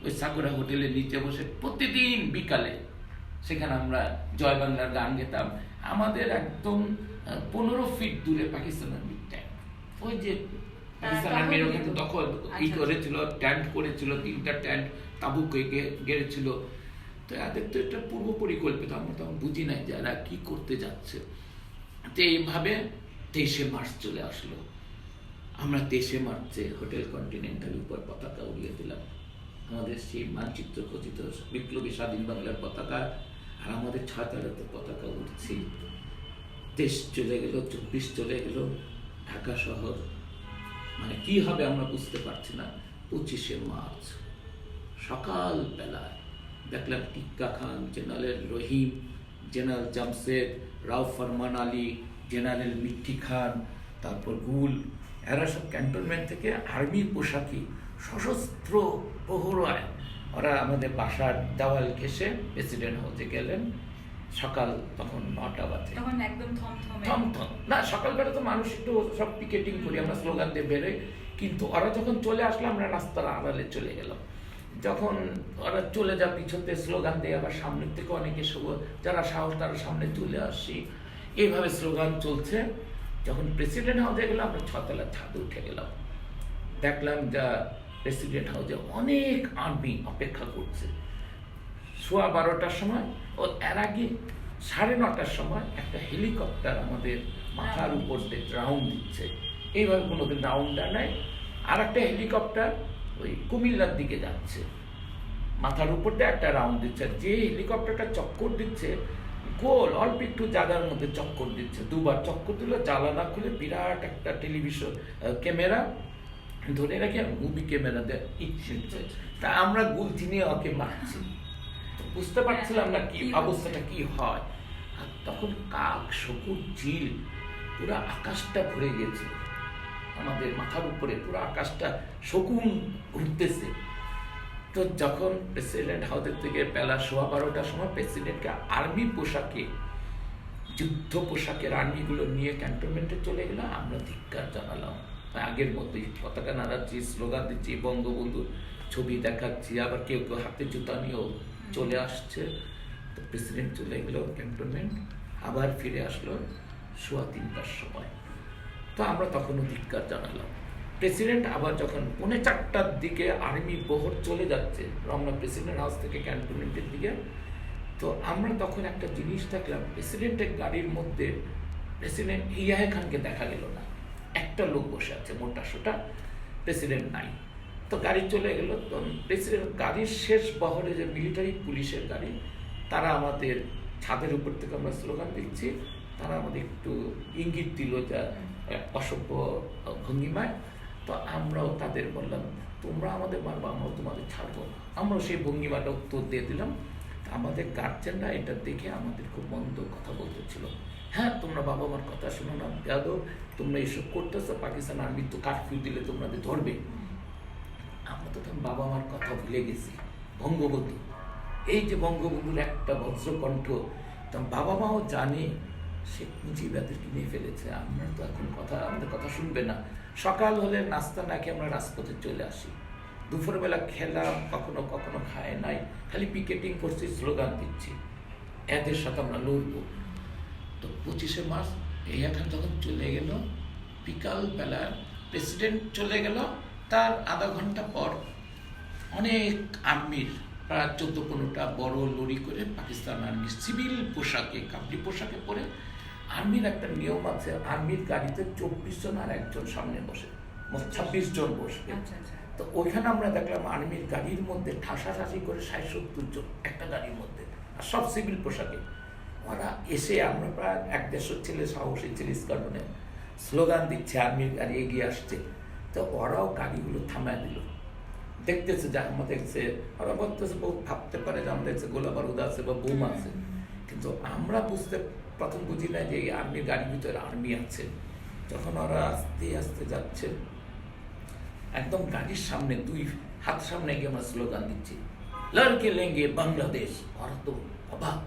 ওই সাকুরা হোটেলের নিচে বসে প্রতিদিন বিকালে সেখানে আমরা জয় বাংলার গান গেতাম। আমাদের একদম 15 ফিট দূরে পাকিস্তানের ট্যাঙ্ক, ওই যে পাকিস্তান আর্মির কিন্তু দখল করেছিল, ট্যান্ট করেছিল, 3টা ট্যান্ট তাবু গেড়েছিল। তো এদের তো এটা পূর্ব পরিকল্পিত, আমরা তখন বুঝি নাই যারা কি করতে যাচ্ছে। তো এইভাবে 23শে মার্চ চলে আসলো। আমরা 23শে মার্চে হোটেল কন্টিনেন্টাল উপর পতাকা উড়িয়ে দিলাম, আমাদের সেই মানচিত্র খচিত বিপ্লবী স্বাধীন বাংলার পতাকা, আর আমাদের 6 তলাতে পতাকা উঠছি। 23 চলে গেল, 24 চলে গেল, ঢাকা শহর মানে কি হবে আমরা বুঝতে পারছি না। 25শে মার্চ সকালবেলায় দেখলাম টিক্কা খান, জেনারেল রহিম, জেনারেল জামশেদ, রাও ফরমান আলী, জেনারেল মিট্টি খান, তারপর গুল, এরা সব ক্যান্টনমেন্ট থেকে আর্মির পোশাকি সশস্ত্র প্রহরায় ওরা আমাদের বাসার দেওয়াল ঘেঁষে প্রেসিডেন্ট হাউসে গেলেন। সকাল তখন 9টা বাজে, তখন একদম থমথমে। না, সকালবেলা তো মানুষ একটু সব পিকেটিং করি, আমরা স্লোগান দিয়ে বেরোই, কিন্তু ওরা যখন চলে আসলো আমরা রাস্তার আড়ালে চলে গেলাম। যখন ওরা চলে যা পিছতে স্লোগান দিয়ে, আবার সামনের থেকে অনেকে যারা সাহস তারা সামনে চলে আসছি, এইভাবে স্লোগান চলছে। যখন প্রেসিডেন্ট হাউসে গেলাম আমরা 6 তলার ছাদে উঠে গেলাম, দেখলাম যা প্রেসিডেন্ট হাউসে অনেক আর্মি অপেক্ষা করছে। 12:15টার সময় ও এর আগে 9:30টার সময় একটা হেলিকপ্টার আমাদের মাথার উপর দিয়ে রাউন্ড দিচ্ছে। এইভাবে কোনোদিন রাউন্ড দেয় নাই। আর একটা হেলিকপ্টার ওই কুমিল্লার দিকে যাচ্ছে, মাথার উপর দিয়ে একটা রাউন্ড দিচ্ছে। যে হেলিকপ্টারটা চক্কর দিচ্ছে, গোল অল্প একটু জায়গার মধ্যে চক্কর দিচ্ছে, 2বার চক্কর দিল, জানালা খুলে বিরাট একটা টেলিভিশন ক্যামেরা ধরে রেখে মুভি ক্যামেরা দিয়ে ইচ্ছে। তা আমরা গুলতি নিয়ে ওকে মারছি, বুঝতে পারছিলাম না কি অবস্থাটা কি হয়। আর তখন কাক, শকুন, চিল, পুরো আকাশটা ভরে গেছে আমাদের মাথার উপরে, পুরো আকাশটা শকুন ঘুরতেছে। তো যখন প্রেসিডেন্ট হাউসের থেকে বেলা 12:15টার সময় প্রেসিডেন্টকে আর্মি পোশাকে, যুদ্ধ পোশাকের আর্মিগুলো নিয়ে ক্যান্টনমেন্টে চলে গেল, আমরা ধিক্কার জানালাম। আগের মতোই পতাকা নাড়াচ্ছি, স্লোগান দিচ্ছি, বঙ্গবন্ধুর ছবি দেখাচ্ছি, আবার কেউ কেউ হাতে জুতা নিয়েও চলে আসছে। তো প্রেসিডেন্ট চলে গেল ক্যান্টনমেন্ট, আবার ফিরে আসলো 3:15টার সময়। তো আমরা তখনও ধিক্কার জানালাম। প্রেসিডেন্ট আবার যখন 4:30টার দিকে আর্মি বহর চলে যাচ্ছে রমনা প্রেসিডেন্ট হাউস থেকে ক্যান্টনমেন্টের দিকে, তো আমরা তখন একটা জিনিস দেখলাম, প্রেসিডেন্টের গাড়ির মধ্যে প্রেসিডেন্ট ইয়াহিয়া খানকে দেখা গেল না, একটা লোক বসে আছে মোটা সোটা, প্রেসিডেন্ট নাই। তো গাড়ি চলে গেল। তো প্রেসিডেন্ট গাড়ির শেষ বহরে যে মিলিটারি পুলিশের গাড়ি, তারা আমাদের ছাদের উপর থেকে আমরা স্লোগান দিচ্ছি, তারা আমাদের একটু ইঙ্গিত দিল যা অসভ্য ভঙ্গিমায়। তো আমরাও তাদের বললাম, তোমরা আমাদের মারবা, আমরাও তোমাদের ছাড়বো না। আমরাও সেই ভঙ্গিমাটা উত্তর দিয়ে দিলাম। আমাদের গার্জেনরা এটা দেখে আমাদের খুব মন্দ কথা বলতেছিল, হ্যাঁ তোমরা বাবা মার কথা শোনো না, যাদব তোমরা এইসব করতেছো, পাকিস্তান আর্মি তো কারফিউ দিলে তোমাদের ধরবে। আমরা তো তখন বাবা মার কথা ভুলে গেছি। বঙ্গবন্ধু, এই যে বঙ্গবন্ধুর একটা বজ্রকণ্ঠ, তখন বাবা মাও জানে সে মুজিবাদের কিনে ফেলেছে, আমরা তো এখন আমাদের কথা শুনবে না। সকাল হলে নাস্তা না খেয়ে আমরা রাজপথে চলে আসি, দুপুরবেলা খেলাম, কখনো কখনো খায় নাই, খালি পিকেটিং করছি, স্লোগান দিচ্ছি, এদের সাথে আমরা লড়বো। তো 25শে মার্চ এই এখন যখন চলে গেল, বিকালবেলা প্রেসিডেন্ট চলে গেল, তার আধা ঘন্টা পর অনেক আর্মির প্রায় 14-15টা বড় লরি করে পাকিস্তান আর্মির সিভিল পোশাকে, কাবলি পোশাকে পরে, আর্মির একটা নিয়ম আছে, আর্মির গাড়িতে 24 জন আর একজন সামনে বসে, মোট 26 জন বসবে। আচ্ছা আচ্ছা। তো ওইখানে আমরা দেখলাম আর্মির গাড়ির মধ্যে ঠাসাঠাসি করে 60-70 জন একটা গাড়ির মধ্যে, আর সব সিভিল পোশাকে। ওরা এসে, আমরা প্রায় 150 ছেলে, সাহসী ছেলে স্কোয়াড্রনে স্লোগান দিচ্ছে, আর্মির গাড়ি এগিয়ে আসছে। তো ওরাও গাড়িগুলো থামায় দিল, দেখতেছে যে আমরা দেখছে, ওরা বলতেছে বহুত ভাবতে পারে যে আমরা দেখছে গোলা বারুদ আছে বা বোম আছে, কিন্তু আমরা প্রথম বুঝি না যে এই আর্মির গাড়ির ভিতরে আর্মি আছে। যখন ওরা আস্তে আস্তে যাচ্ছে, একদম গাড়ির সামনে 2 হাত সামনে গিয়ে আমরা স্লোগান দিচ্ছি, লড়কে লেঙ্গে বাংলাদেশ। ওরা তো অবাক,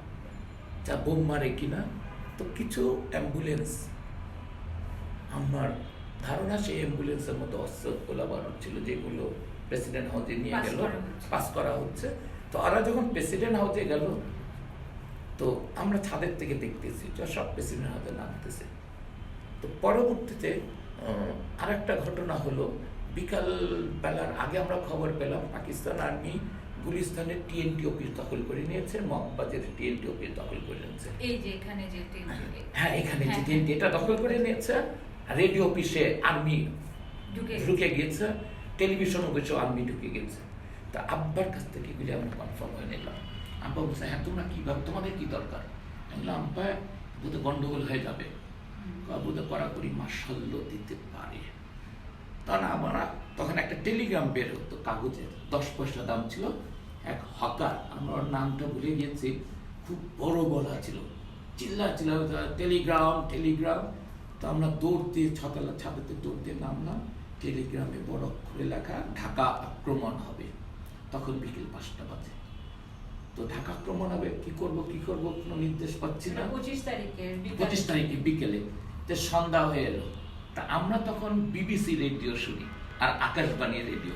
যা বোম মারে কিনা। তো কিছু অ্যাম্বুলেন্স, আমার ধারণা সেই অ্যাম্বুলেন্সের মধ্যে অস্ত্র গোলা বারুদ ছিল, যেগুলো প্রেসিডেন্ট হাউসে নিয়ে গেল, পাস করা হচ্ছে। তো ওরা যখন প্রেসিডেন্ট হাউসে গেল, তো আমরা ছাদের থেকে দেখতেছি যে সব প্রেসিডেন্ট হাউসে নামতেছে। তো পরবর্তীতে আরেকটা ঘটনা হলো, বিকাল বেলার আগে আমরা খবর পেলাম পাকিস্তান আর্মি গুলিস্তানের টিএনটি অফিস দখল করে নিয়েছে, মগবাজের টিএনটি অফিস দখল করে নিয়েছে। এই যে এখানে যে হ্যাঁ, এখানে যে টিএনটি এটা দখল করে নিয়েছে। রেডিও অফিসে আর্মি ঢুকে গিয়েছে, টেলিভিশন অফিসেও আর্মি ঢুকে গেছে। তা আব্বার কাছ থেকে এগুলি আমরা কনফার্ম হয়ে নিলাম। আব্বা বলছে, হ্যাঁ তোমরা কি ভাব, তোমাদের কি দরকার? বললাম, আব্বা বোধহয় গন্ডগোল হয়ে যাবে, বোধহয় কড়াকড়ি মার্শাল দিতে পারে। তখন আমরা, তখন একটা টেলিগ্রাম বের হতো কাগজের, 10 পয়সা দাম ছিল। এক হকার, আমরা ওর নামটা ভুলে গিয়েছি, খুব বড় গলা ছিল, চিল্লা টেলিগ্রাম টেলিগ্রাম। তো আমরা দৌড়তে, ছতলা ছাদেতে দৌড়তে নামলাম, টেলিগ্রামে বড় অক্ষরে লেখা, ঢাকা আক্রমণ হবে। তখন বিকেল 5টা বাজে। তো ঢাকা আক্রমণ হবে, কি করব কোনো নির্দেশ পাচ্ছি না। 25 তারিখে বিকেলে। তো সন্ধ্যা হয়ে এলো। তা আমরা তখন বিবিসি রেডিও শুনি আর আকাশবাণী রেডিও।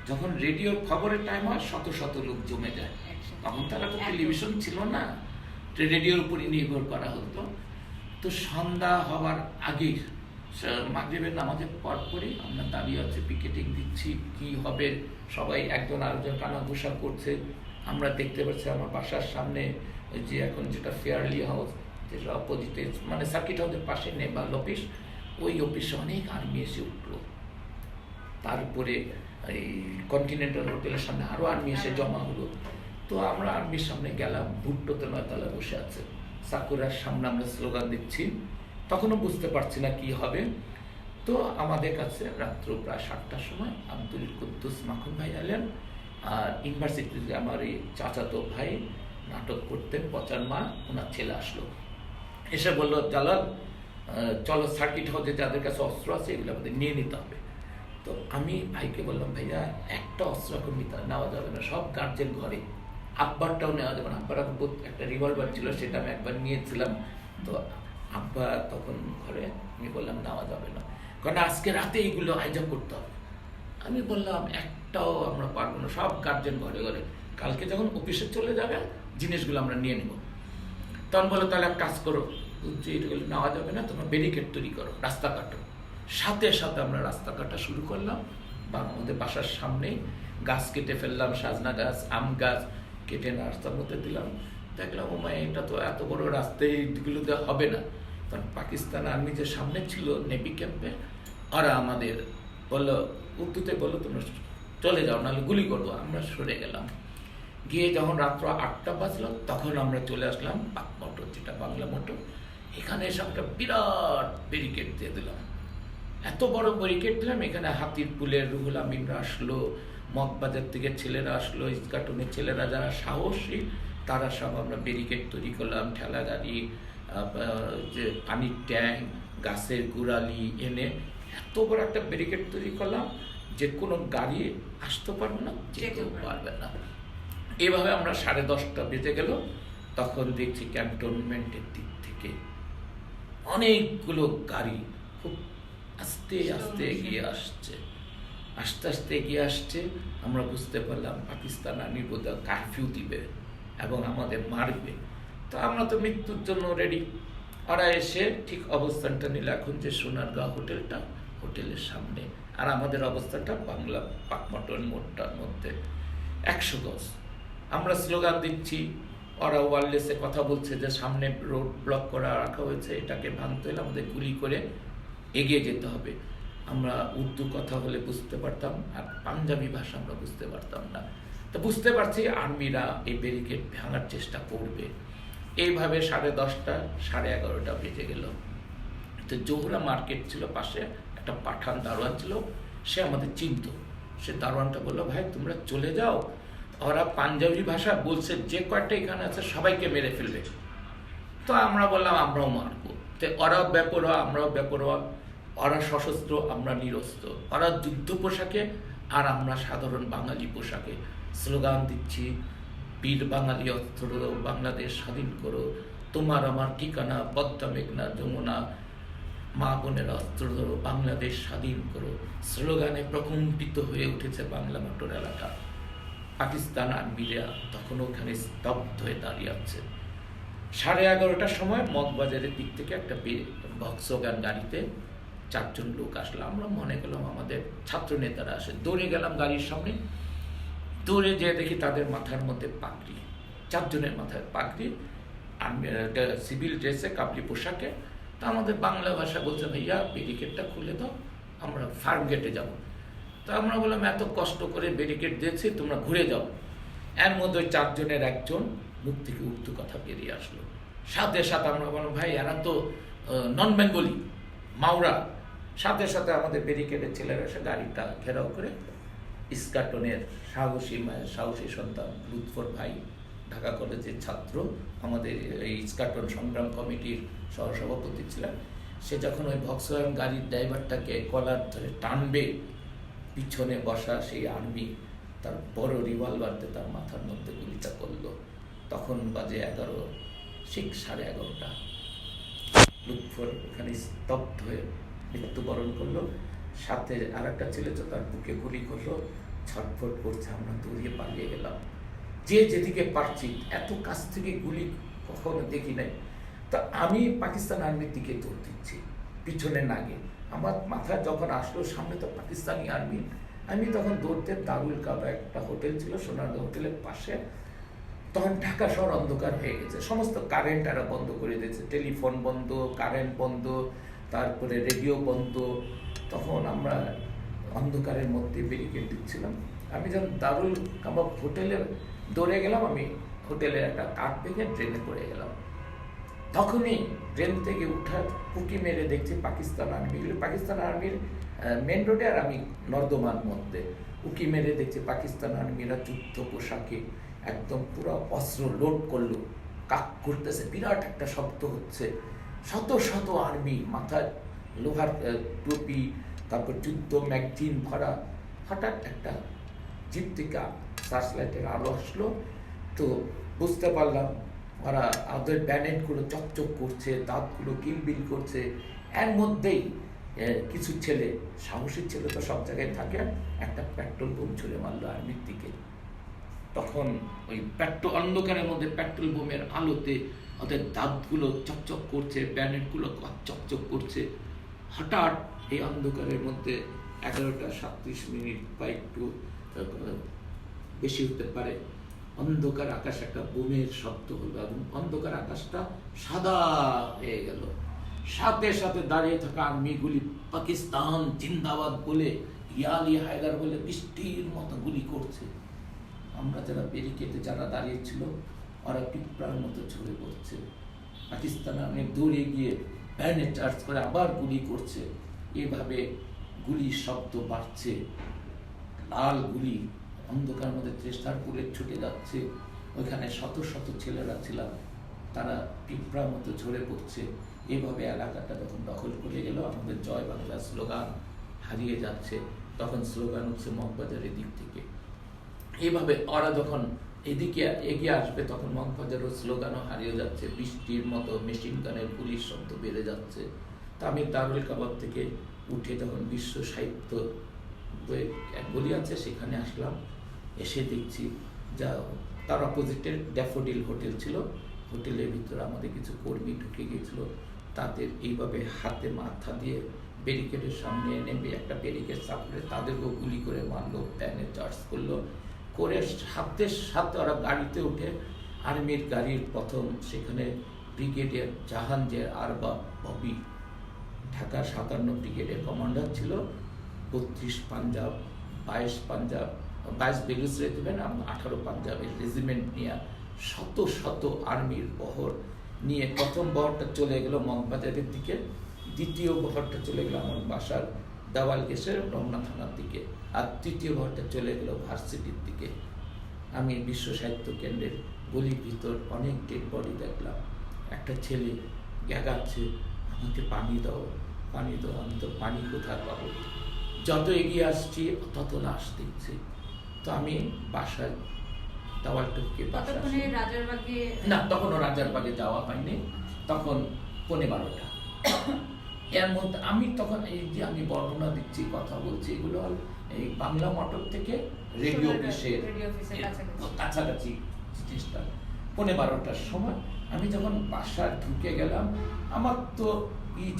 যখন রেডিওর খবরের টাইম হয়, শত শত লোক জমে যায়। তখন তারা তো টেলিভিশন ছিল না, রেডিওর উপরই নির্ভর করা হতো। তো সন্ধ্যা হওয়ার আগে, মাগরিবের নামাজের পরপরই আমরা দাঁড়িয়ে আছি, পিকেটিং দিচ্ছি, কি হবে। সবাই একজন আরেকজন কানাঘুষা করছে। আমরা দেখতে পাচ্ছি আমার বাসার সামনে যে এখন যেটা ফেয়ারলি হাউস, যেটা অপোজিটে, মানে সার্কিট হাউসের পাশে নেভাল অফিস, ওই অফিসে অনেক আর্মি এসে উঠলো। তারপরে এই কন্টিনেন্টাল হোটেলের সামনে আরো আর্মি এসে জমা হলো। তো আমরা আর্মির সামনে গেলাম, ভুট্টোতে 9 তলা বসে আছে, সাকুরার সামনে আমরা স্লোগান দিচ্ছি। তখনও বুঝতে পারছি না কি হবে। তো আমাদের কাছে রাত্র প্রায় 7টার সময় আব্দুল কুদ্দুস মাখন ভাই এলেন, আর ইউনিভার্সিটিতে আমার এই চাচাতো ভাই নাটক করতেন, পচার মা, ওনার ছেলে আসলো, এসে বললো, জালাল চলো সার্কিট হাউসে যাদের কাছে অস্ত্র আছে এগুলো আমাদের নিয়ে নিতে হবে। তো আমি ভাইকে বললাম, ভাইয়া একটা অস্ত্র এখন নেওয়া যাবে না, সব গার্জেন ঘরে, আব্বারটাও নেওয়া যাবে না। আব্বার একটা রিভলভার ছিল, সেটা আমি একবার নিয়েছিলাম। তো আব্বা তখন ঘরে, আমি বললাম নেওয়া যাবে না, কারণ আজকে রাতে এইগুলো আয়োজন করতে হবে। আমি বললাম একটাও আমরা পারবো না, সব গার্জেন ঘরে ঘরে, কালকে যখন অফিসে চলে যাবে জিনিসগুলো আমরা নিয়ে নেব। তখন বলো, তাহলে এক কাজ করো, এগুলো নেওয়া যাবে না, তোমরা ব্যারিকেড তৈরি করো, রাস্তা কাটো। সাথে সাথে আমরা রাস্তা কাটা শুরু করলাম, বা আমাদের বাসার সামনেই গাছ কেটে ফেললাম, সাজনা গাছ, আম গাছ কেটে রাস্তার মধ্যে দিলাম। দেখলাম, ও মাই, এটা তো এত বড় রাস্তায় এইগুলোতে হবে না। কারণ পাকিস্তান আর্মি যে সামনে ছিল নেভি ক্যাম্পে, ওরা আমাদের বললো, উর্দুতে বললো, তোমরা চলে যাও, নাহলে গুলি করবো। আমরা সরে গেলাম। গিয়ে যখন রাত্র 8টা বাজলো, তখন আমরা চলে আসলাম পাক মোটর, যেটা বাংলা মোটর। এখানে এসে একটা বিরাট ব্যারিকেড দিয়ে দিলাম, এত বড় ব্যারিকেড দিলাম। এখানে হাতির পুলের রুহুল আমিনরা আসলো, মগবাজার থেকে ছেলেরা আসলো, ইস্কাটনের ছেলেরা যারা সাহসী, তারা সব আমরা ব্যারিকেড তৈরি করলাম, ঠেলা গাড়ি, যে পানির ট্যাঙ্ক, গাছের গোড়ালি এনে এত বড় একটা ব্যারিকেড তৈরি করলাম যে কোনো গাড়ি আসতে পারবে না, যেতেও পারবে না। এভাবে আমরা 10:30 বেজে গেল। তখন দেখছি ক্যান্টনমেন্টের দিক থেকে অনেকগুলো গাড়ি খুব আস্তে আস্তে এগিয়ে আসছে, আস্তে আস্তে এগিয়ে আসছে। আমরা বুঝতে পারলাম পাকিস্তান আর্মি বোধহয় কারফিউ দিবে এবং আমাদের মারবে। তো আমরা তো মৃত্যুর জন্য রেডি। ওরা এসে ঠিক অবস্থানটা নিল এখন যে সোনারগাঁও হোটেলটা, হোটেলের সামনে, আর আমাদের অবস্থানটা বাংলা পাকমাটন মোড়টার মধ্যে 100 গজ। আমরা স্লোগান দিচ্ছি, ওরা ওয়ারলেসে কথা বলছে যে সামনে রোড ব্লক করা রাখা হয়েছে, এটাকে ভাঙতে হলে আমাদের গুলি করে এগিয়ে যেতে হবে। আমরা উর্দু কথা হলে বুঝতে পারতাম, আর পাঞ্জাবি ভাষা আমরা বুঝতে পারতাম না। তো বুঝতে পারছি আর্মিরা এই ব্যারিকেড ভাঙার চেষ্টা করবে। এইভাবে 10:30 11:30 বেজে গেল। তো জোহরা মার্কেট ছিল পাশে, একটা পাঠান দারোয়ান ছিল, সে আমাদের চিনত। সে দারোয়ানটা বললো, ভাই তোমরা চলে যাও, ওরা পাঞ্জাবি ভাষা বলছে, যে কয়েকটা এখানে আছে সবাইকে মেরে ফেলবে। তো আমরা বললাম আমরাও মারবো। তো ওরাও বেপরোয়া, আমরাও বেপরোয়া, ওরা সশস্ত্র, আমরা নিরস্ত্র, ওরা যুদ্ধ পোশাকে আর আমরা সাধারণ বাঙালি পোশাকে স্লোগান দিচ্ছি, বীর বাঙালি অস্ত্র ধরো, বাংলাদেশ স্বাধীন করো, তোমার আমার ঠিকানা পদ্মা মেঘনা যমুনা, মা বোনের অস্ত্র ধরো, বাংলাদেশ স্বাধীন করো। স্লোগানে প্রকম্পিত হয়ে উঠেছে বাংলা মোটর এলাকা। পাকিস্তান আর্মিরা তখন ওখানে স্তব্ধ হয়ে দাঁড়িয়ে আছে। 11:30টার সময় মগবাজারের দিক থেকে একটা ভক্সওয়াগন গাড়িতে 4 জন লোক আসলো। আমরা মনে করলাম আমাদের ছাত্র নেতারা আসে, দৌড়ে গেলাম গাড়ির সামনে। দৌড়ে যেয়ে দেখি তাদের মাথার মধ্যে পাগড়ি, 4 জনের মাথায় পাগড়ি, সিভিল ড্রেসে, কাবলি পোশাকে। তা আমাদের বাংলা ভাষা বলছে, ভাইয়া ব্যারিকেডটা খুলে দাও, আমরা ফার্ম গেটে যাব। তো আমরা বললাম, এত কষ্ট করে ব্যারিকেড দিয়েছি, তোমরা ঘুরে যাও। এর মধ্যে 4 জনের একজন মুখ থেকে উর্দু কথা বেরিয়ে আসলো। সাথে সাথে আমরা বললাম, ভাই এরা তো নন বেঙ্গলি, মাওরা। সাথে সাথে আমাদের ব্যারিকেডের ছেলেরা এসে গাড়িটা ঘেরাও করে, ইস্কাটনের সাহসী সন্তান লুৎফর ভাই, ঢাকা কলেজের ছাত্র, আমাদের এই ইস্কাটন সংগ্রাম কমিটির সহসভাপতি ছিলেন, সে যখন ওই ভক্সওয়াগন গাড়ির ড্রাইভারটাকে কলার ধরে টানবে, পিছনে বসা সেই আর্মি তার বড় রিভলভারতে তার মাথার মধ্যে গুলিটা করলো। তখন বাজে 11, ঠিক 11:30। লুৎফর ওখানে স্তব্ধ হয়ে মৃত্যুবরণ করলো। সাথে আর একটা ছেলে তো তার বুকে গুলি করলো, ছটফট করছে। আমরা দৌড়িয়ে পালিয়ে গেলাম, যে যেদিকে পারছি। এত কাছ থেকে গুলি কখনো দেখি নাই। তা আমি পাকিস্তান আর্মির দিকে দৌড় দিচ্ছি, পিছনে নাগে। আমার মাথায় যখন আসলো সামনে তো পাকিস্তানি আর্মি, আমি তখন দৌড়তে, দারুল কাবা একটা হোটেল ছিল সোনারগাঁও হোটেলের পাশে। তখন ঢাকা শহর অন্ধকার হয়ে গেছে, সমস্ত কারেন্ট এরা বন্ধ করে দিয়েছে, টেলিফোন বন্ধ, কারেন্ট বন্ধ, তারপরে রেডিও বন্ধ। তখন আমরা অন্ধকারের মধ্যে ব্যারিকেড দিচ্ছিলাম। আমি যখন দারুল কাবাব হোটেলে দৌড়ে গেলাম, আমি হোটেলের একটা কাঠ ভেঙে ট্রেনে পড়ে গেলাম। তখনই ট্রেন থেকে উঠা উঁকি মেরে দেখছি পাকিস্তান আর্মিগুলি, পাকিস্তান আর্মির মেন রোডে, আর আমি নর্দমার মধ্যে উঁকি মেরে দেখছি পাকিস্তান আর্মিরা যুদ্ধ পোশাকে একদম পুরো অস্ত্র লোড করলো, কাক করতেছে, বিরাট একটা শব্দ হচ্ছে। শত শত আর্মি, মাথায় লোহার টুপি, তারপর যুদ্ধ ম্যাগজিন ভরা। হঠাৎ একটা জিপ থেকে সার্চ লাইটের আলো আসলো, তো বুঝতে পারলাম ওরা ওদের ব্যানেটগুলো চকচক করছে, দাঁতগুলো কিলবিল করছে। এর মধ্যেই কিছু ছেলে, সাহসী ছেলে তো সব জায়গায় থাকে, একটা পেট্রোল বোম ছুড়ে মারলো আর্মির দিকে। তখন ওই অন্ধকারের মধ্যে পেট্রোল বোমের আলোতে ওদের দাঁতগুলো চকচক করছে, ব্যানেটগুলো চকচক করছে। হঠাৎ এই অন্ধকারের মধ্যে 11:37 বা একটু বেশি হতে পারে, অন্ধকার আকাশ একটা বোমের শব্দ হলো এবং অন্ধকার আকাশটা সাদা হয়ে গেল। সাথে সাথে দাঁড়িয়ে থাকা আর্মিগুলি পাকিস্তান জিন্দাবাদ বলে, ইয়ালি হায়দার বলে বৃষ্টির মতো গুলি করছে। আমরা যারা ব্যারিকেডে যারা দাঁড়িয়েছিল, ওরা পিঁপড়ার মতো ঝরে পড়ছে। পাকিস্তান অনেক দূরে গিয়ে ব্যানে চার্জ করে আবার গুলি করছে। এভাবে গুলির শব্দ বাড়ছে, লাল গুলি অন্ধকার মধ্যে চেষ্টার করে ছুটে যাচ্ছে। ওইখানে শত শত ছেলেরা ছিলাম, তারা পিঁপড়ার মতো ঝরে পড়ছে। এভাবে এলাকাটা যখন দখল করে গেল, আমাদের জয় বাংলা স্লোগান হারিয়ে যাচ্ছে। তখন স্লোগান হচ্ছে মগবাজারের দিক থেকে। এইভাবে ওরা যখন এদিকে এগিয়ে আসবে, তখন মগবাজারের স্লোগানও হারিয়ে যাচ্ছে। বৃষ্টির মতো মেশিন গানের গুলির শব্দ বেড়ে যাচ্ছে। তা আমি দারুল কাবাব থেকে উঠে যখন বিশ্ব সাহিত্য এক গলি আছে, সেখানে আসলাম। এসে দেখছি যা তার অপোজিটের ড্যাফোডিল হোটেল ছিল, হোটেলের ভিতরে আমাদের কিছু কর্মী ঢুকে গিয়েছিল, তাদের এইভাবে হাতে মাথা দিয়ে ব্যারিকেডের সামনে এনে একটা ব্যারিকেড চাপড়ে তাদেরকেও গুলি করে মারলো, প্যানে চার্জ করলো করে সাথে সাথে ওরা গাড়িতে উঠে আর্মির গাড়ির প্রথম সেখানে ব্রিগেডিয়ার জাহাঙ্গীর আরবাব ববি ঢাকা 57 ব্রিগেডের কমান্ডার ছিল, 32 পাঞ্জাব, 22 পাঞ্জাব, 22 বেলুচ রেজিমেন্ট এবং 18 পাঞ্জাবের রেজিমেন্ট নিয়ে শত শত আর্মির বহর নিয়ে প্রথম বহরটা চলে গেল মগবাজারের দিকে, দ্বিতীয় বহরটা চলে গেল আমার বাসার দাওয়াল গেসের রমনা থানার দিকে, আর তৃতীয় বহরটা চলে গেল ভার্সিটির দিকে। আমি বিশ্ব সাহিত্য কেন্দ্রের গলির ভিতর অনেক ডেড বডি দেখলাম। একটা ছেলে গ্যাগাচ্ছে, আমাকে পানি দাও পানি দাও, আমি তো পানি কোথায় পাবো। যত এগিয়ে আসছি তত লাশ দেখছি। তো আমি বাসায় দাওয়াল টপকে না, তখনও রাজারবাগে যাওয়া হয়নি, তখন 12:15। এর মধ্যে আমি তখন এই যে আমি বর্ণনা দিচ্ছি, কথা বলছি, এগুলো হল এই বাংলা মোটর থেকে রেডিও অফিসের কাছাকাছি জিনিসটা। 12:15টার সময় আমি যখন বাসায় ঢুকে গেলাম, আমার তো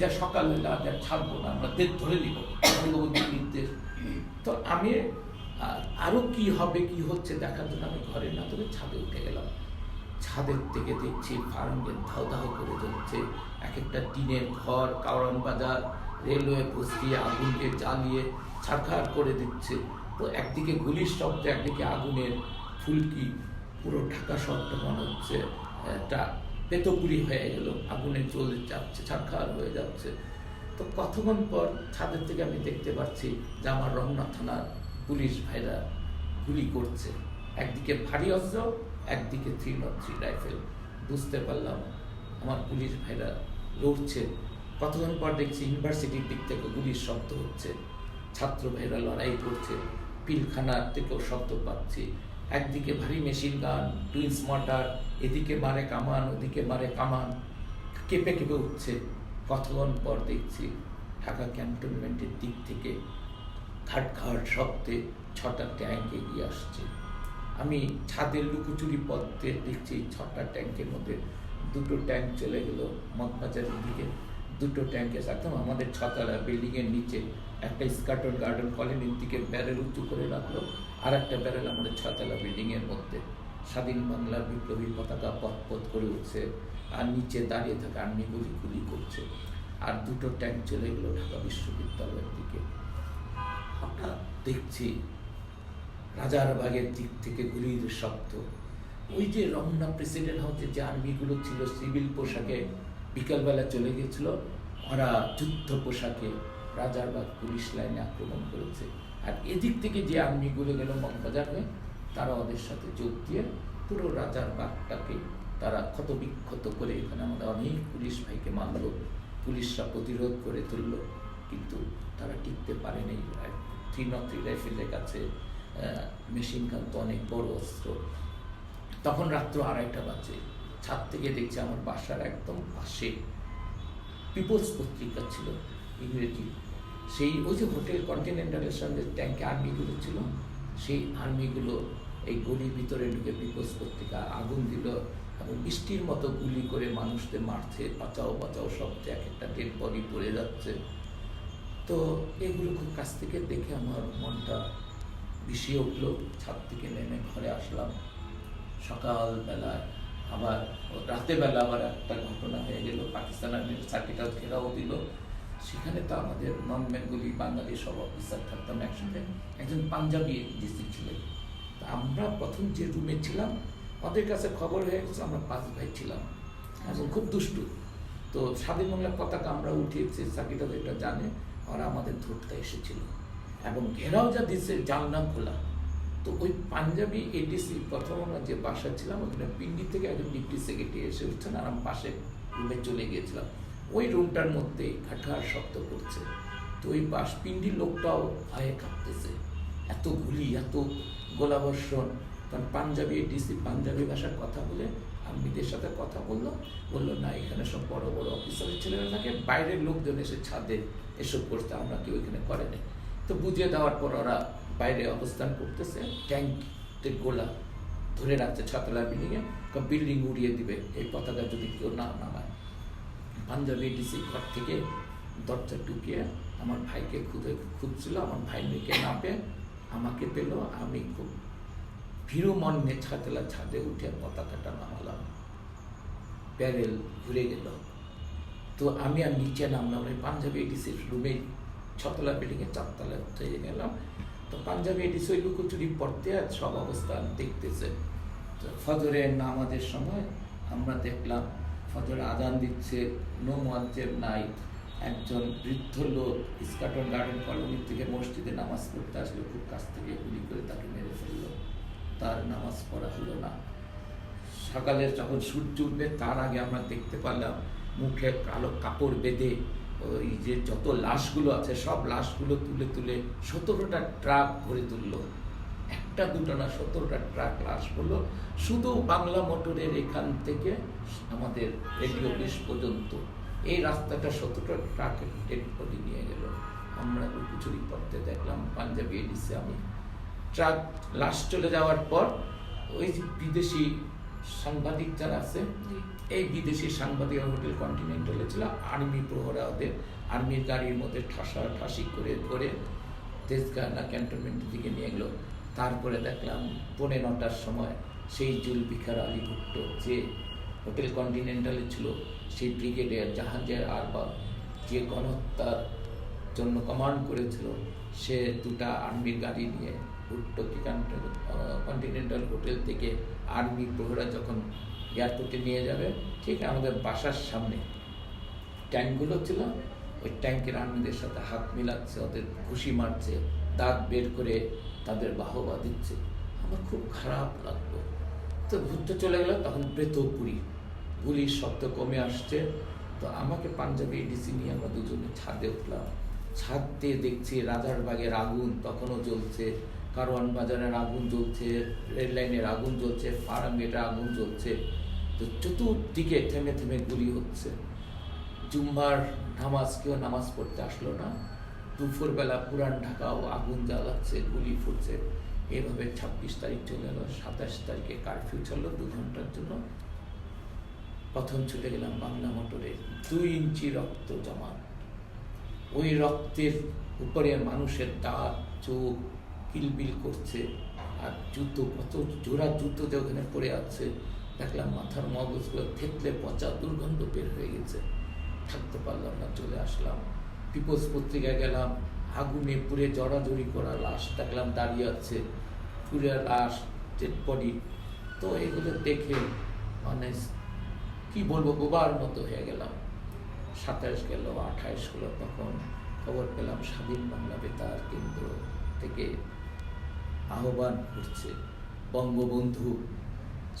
যা সকালবেলা যা ছাড়বো না, আমরা ধরে নিব নির্দেশ। তো আমি আরো কি হবে কি হচ্ছে দেখার জন্য আমি ঘরে না তবে ছাদে উঠে গেলাম। ছাদের থেকে দেখছি ফার্মের ধাও ধাও করে জ্বলছে, এক একটা টিনের ঘর, কারণ বাজার, রেলওয়ে বসিয়ে আগুনকে জ্বালিয়ে ছাড়খাড় করে দিচ্ছে। তো একদিকে গুলির শব্দ, একদিকে আগুনের ফুলকি, পুরো ঢাকা শহরটা মনে হচ্ছে একটা পেতপুরি হয়ে গেল, আগুনে জ্বলে যাচ্ছে, ছাড়খাড় হয়ে যাচ্ছে। তো কতক্ষণ পর ছাদের থেকে আমি দেখতে পাচ্ছি যে আমার রমনা থানার পুলিশ ভাইরা গুলি করছে, একদিকে ভারী অস্ত্র, একদিকে 303 রাইফেল। বুঝতে পারলাম আমার পুলিশ ভাইরা লড়ছে। কতক্ষণ পর দেখছি ইউনিভার্সিটির দিক থেকে গুলির শব্দ হচ্ছে, ছাত্র ভাইরা লড়াই করছে, পিলখানার থেকেও শব্দ পাচ্ছি। একদিকে ভারী মেশিন গান, টুইন্স মর্টার, এদিকে মারে কামান, ওদিকে মারে কামান, কেঁপে কেঁপে উঠছে। কতক্ষণ পর দেখছি ঢাকা ক্যান্টনমেন্টের দিক থেকে ঘাট ঘাট শব্দে 6টা ট্যাঙ্ক এগিয়ে আসছে। আমি ছাদের লুকোচুরি পথে দেখছি 6টা ট্যাঙ্কের মধ্যে 2টো ট্যাঙ্ক চলে গেল মগবাজারের দিকে, 2টো ট্যাঙ্কে একদম আমাদের 6তলা বিল্ডিংয়ের নিচে একটা স্কার্টন গার্ডেন কলোনির দিকে ব্যারেল উঁচু করে রাখলো, আর একটা ব্যারেল আমাদের 6তলা বিল্ডিংয়ের মধ্যে। স্বাধীন বাংলার বিপ্লবী পতাকা পথ পথ করে উঠছে, আর নিচে দাঁড়িয়ে থাকা আর্মি গুলি করছে। আর 2টো ট্যাঙ্ক চলে গেলো ঢাকা বিশ্ববিদ্যালয়ের দিকে। হঠাৎ দেখছি রাজারবাগের দিক থেকে গুলির শব্দ। ওই যে রমনা প্রেসিডেন্ট হাউসে যে আর্মিগুলো ছিল সিভিল পোশাকে বিকালবেলা চলে গেছিল, ওরা যুদ্ধ পোশাকে রাজারবাগ পুলিশ লাইনে আক্রমণ করেছে। আর এদিক থেকে যে আর্মিগুলো গেল মগবাজার হয়ে, তারা ওদের সাথে যোগ দিয়ে পুরো রাজারবাগটাকে তারা ক্ষত বিক্ষত করে এখানে আমাদের অনেক পুলিশ ভাইকে মারল, পুলিশরা প্রতিরোধ করে তুললো, কিন্তু তারা টিকতে পারেনি। 303 রাইফেলের কাছে মেশিন গান তো অনেক বড় অস্ত্র। তখন রাত্র 2:30 বাজে, ছাদ থেকে দেখছি আমার বাসার একদম পাশে পিপলস পত্রিকা ছিল ইংরেজি, সেই ওই যে হোটেল কন্টিনেন্টালের সঙ্গে ট্যাঙ্কে আর্মিগুলো ছিল, সেই আর্মিগুলো এই গলির ভিতরে ঢুকে পিপলস পত্রিকা আগুন দিল এবং বৃষ্টির মতো গুলি করে মানুষদের মারছে, বাঁচাও বাঁচাও শব্দে এক একটা ডেড বডি পড়ে যাচ্ছে। তো এগুলো খুব কাছ থেকে দেখে আমার মনটা বিষিয়ে উঠলো। ছাদ থেকে নেমে ঘরে আসলাম। সকালবেলায় আবার রাতের বেলা আবার একটা ঘটনা হয়ে গেল, পাকিস্তান আর্মির সার্কিটাল ঘেরাও দিল। সেখানে তো আমাদের নন বেঙ্গলি বাঙালি সব অফিসার থাকতাম একসাথে, একজন পাঞ্জাবি ডিসি ছিলেন। তা আমরা প্রথম যে রুমে ছিলাম, ওদের কাছে খবর হয়ে গেছে আমরা 5 ভাই ছিলাম এবং খুব দুষ্টু। তো স্বাধীন বাংলার পতাকা আমরা উঠিয়েছি, সার্কিটাল এটা জানে, ওরা আমাদের ধরতে এসেছিল এবং ঘেরাও যা দিচ্ছে জানলা খোলা। তো ওই পাঞ্জাবি এডিসি প্রথম আমরা যে বাসা ছিলাম, ওখানে পিন্ডি থেকে একজন ডিপ্টি সেক্রেটারি এসে উঠছেন, আর আমি পাশে রুমে চলে গিয়েছিলাম। ওই রুমটার মধ্যে ঘাটার শব্দ করছে। তো ওই পিন্ডির লোকটাও ভয়ে কাঁপতেছে, এত গুলি, এত গোলাবর্ষণ। কারণ পাঞ্জাবি এডিসি পাঞ্জাবি ভাষার কথা বলে আর্মিদের সাথে কথা বললো না এখানে সব বড় বড় অফিসারের ছেলেরা থাকে, বাইরের লোকজন এসে ছাদে এসব করতে, আমরা কেউ এখানে করেনি। তো বুঝিয়ে দেওয়ার পর ওরা বাইরে অবস্থান করতেছে, ট্যাঙ্কে গোলা ধরে রাখছে 6 তলা বিল্ডিংয়ে, বিল্ডিং উড়িয়ে দিবে এই পতাকা যদি কেউ না নামায়। পাঞ্জাবি ডিসি ঘর থেকে দরজা ঢুকিয়ে আমার ভাইকে খুঁজছিল, আমার ভাই মেয়েকে না পেয়ে আমাকে পেল। আমি খুব ভীরু মনে 6 তলা ছাদে উঠে পতাকাটা নামালাম, প্যারেল ঘুরে গেল। তো আমি আর নিচে নামলাম, ওই পাঞ্জাবি এডিসির রুমে 6 তলা বিল্ডিংয়ে 4 তলায় উঠে গেলাম। তো পাঞ্জাবি এডিসি ওই লুকোচুরি পড়তে আর সব অবস্থা দেখতেছে। তো ফজরের নামাজের সময় আমরা দেখলাম ফজর আজান দিচ্ছে, নো মুয়াজ্জিন নাই। একজন বৃদ্ধ লোক ইস্কাটন গার্ডেন কলোনি থেকে মসজিদে নামাজ পড়তে আসলো, খুব কাছ থেকে গুলি করে তাকে মেরে ফেললো। তার নামাজ পড়া হলো না। সকালের যখন সূর্য উঠবে তার আগে আমরা দেখতে পারলাম মুখে কালো কাপড় বেঁধে ওই যে যত লাশগুলো আছে সব লাশগুলো তুলে তুলে 17টা ট্রাক ভরে তুললো। একটা দুটো না, 17টা ট্রাক লাশ হলো। শুধু বাংলা মোটরের এখান থেকে আমাদের রেডিও অফিস পর্যন্ত এই রাস্তাটা 17টা ট্রাকের ডেড বডি নিয়ে গেল। আমরা লুকোচুরি পড়তে দেখলাম পাঞ্জাবি এডিসি। আমি ট্রাক লাশ চলে যাওয়ার পর ওই যে বিদেশি সাংবাদিক যারা আছে, এই বিদেশি সাংবাদিক হোটেল কন্টিনেন্টালে ছিল, আর্মি প্রহরা ওদের আর্মির গাড়ির মধ্যে ঠাসি করে ধরে তেজগাঁও ক্যান্টনমেন্টের দিকে নিয়ে গেলো। তারপরে দেখলাম 9:45টার সময় সেই জুলফিকার আলী ভুট্টো যে হোটেল কন্টিনেন্টালে ছিল, সেই ব্রিগেডিয়ার জাহাঙ্গীর আরবাব যে গণহত্যার জন্য কমান্ড করেছিল, সে 2টা আর্মির গাড়ি নিয়ে ভুট্টোকে কন্টিনেন্টাল হোটেল থেকে আর্মি প্রহরা যখন এয়ারপোর্টে নিয়ে যাবে, ঠিক আমাদের বাসার সামনে ট্যাঙ্কগুলো ছিল, ওই ট্যাঙ্কের আর্মিদের সাথে হাত মিলাচ্ছে, ওদের ঘুষি মারছে, দাঁত বের করে তাদের বাহবা দিচ্ছে। আমার খুব খারাপ লাগলো। তো ভুট্টো চলে গেল, তখন প্রেতপুরি গুলির শব্দ কমে আসছে। তো আমাকে পাঞ্জাবি ডিসি নিয়ে আমরা দুজনে ছাদে উঠলাম। ছাদ দিয়ে দেখছি রাজারবাগের আগুন তখনও জ্বলছে, কারওয়ান বাজারের আগুন জ্বলছে, রেল লাইনের আগুন জ্বলছে, ফার্মগেটের আগুন জ্বলছে। তো চতুর্দিকে থেমে থেমে গুলি হচ্ছে। জুম্মার নামাজ কেউ নামাজ পড়তে আসলো না। দুপুরবেলা পুরান ঢাকাও আগুন জ্বালাচ্ছে, গুলি ফুটছে। এভাবে 26 তারিখ চলে গেল। 27 তারিখে কারফিউ চললো 2 ঘন্টার জন্য। প্রথম ছুটে গেলাম বাংলা মোটরে, 2 ইঞ্চি রক্ত জমা। ওই রক্তের উপরে মানুষের দাঁত চোখ কিলবিল করছে, আর জুতো, কত জোড়া জুতো যে ওখানে পড়ে আছে। দেখলাম মাথার মগজগুলো থেতলে পচা দুর্গন্ধ বের হয়ে গেছে। থাকতে পারলাম না, চলে আসলাম। পিপলস পত্রিকায় গেলাম, আগুনে পুড়ে জড়াজড়ি করা লাশ দেখলাম দাঁড়িয়ে আছে, পুরে লাশ, ডেড বডি। তো এগুলো দেখে মানে কি বলবো, বোবার মতো হয়ে গেলাম। 27 গেল, 28 হলো, তখন খবর পেলাম স্বাধীন বাংলা বেতার কেন্দ্র থেকে আহ্বান করছে, বঙ্গবন্ধু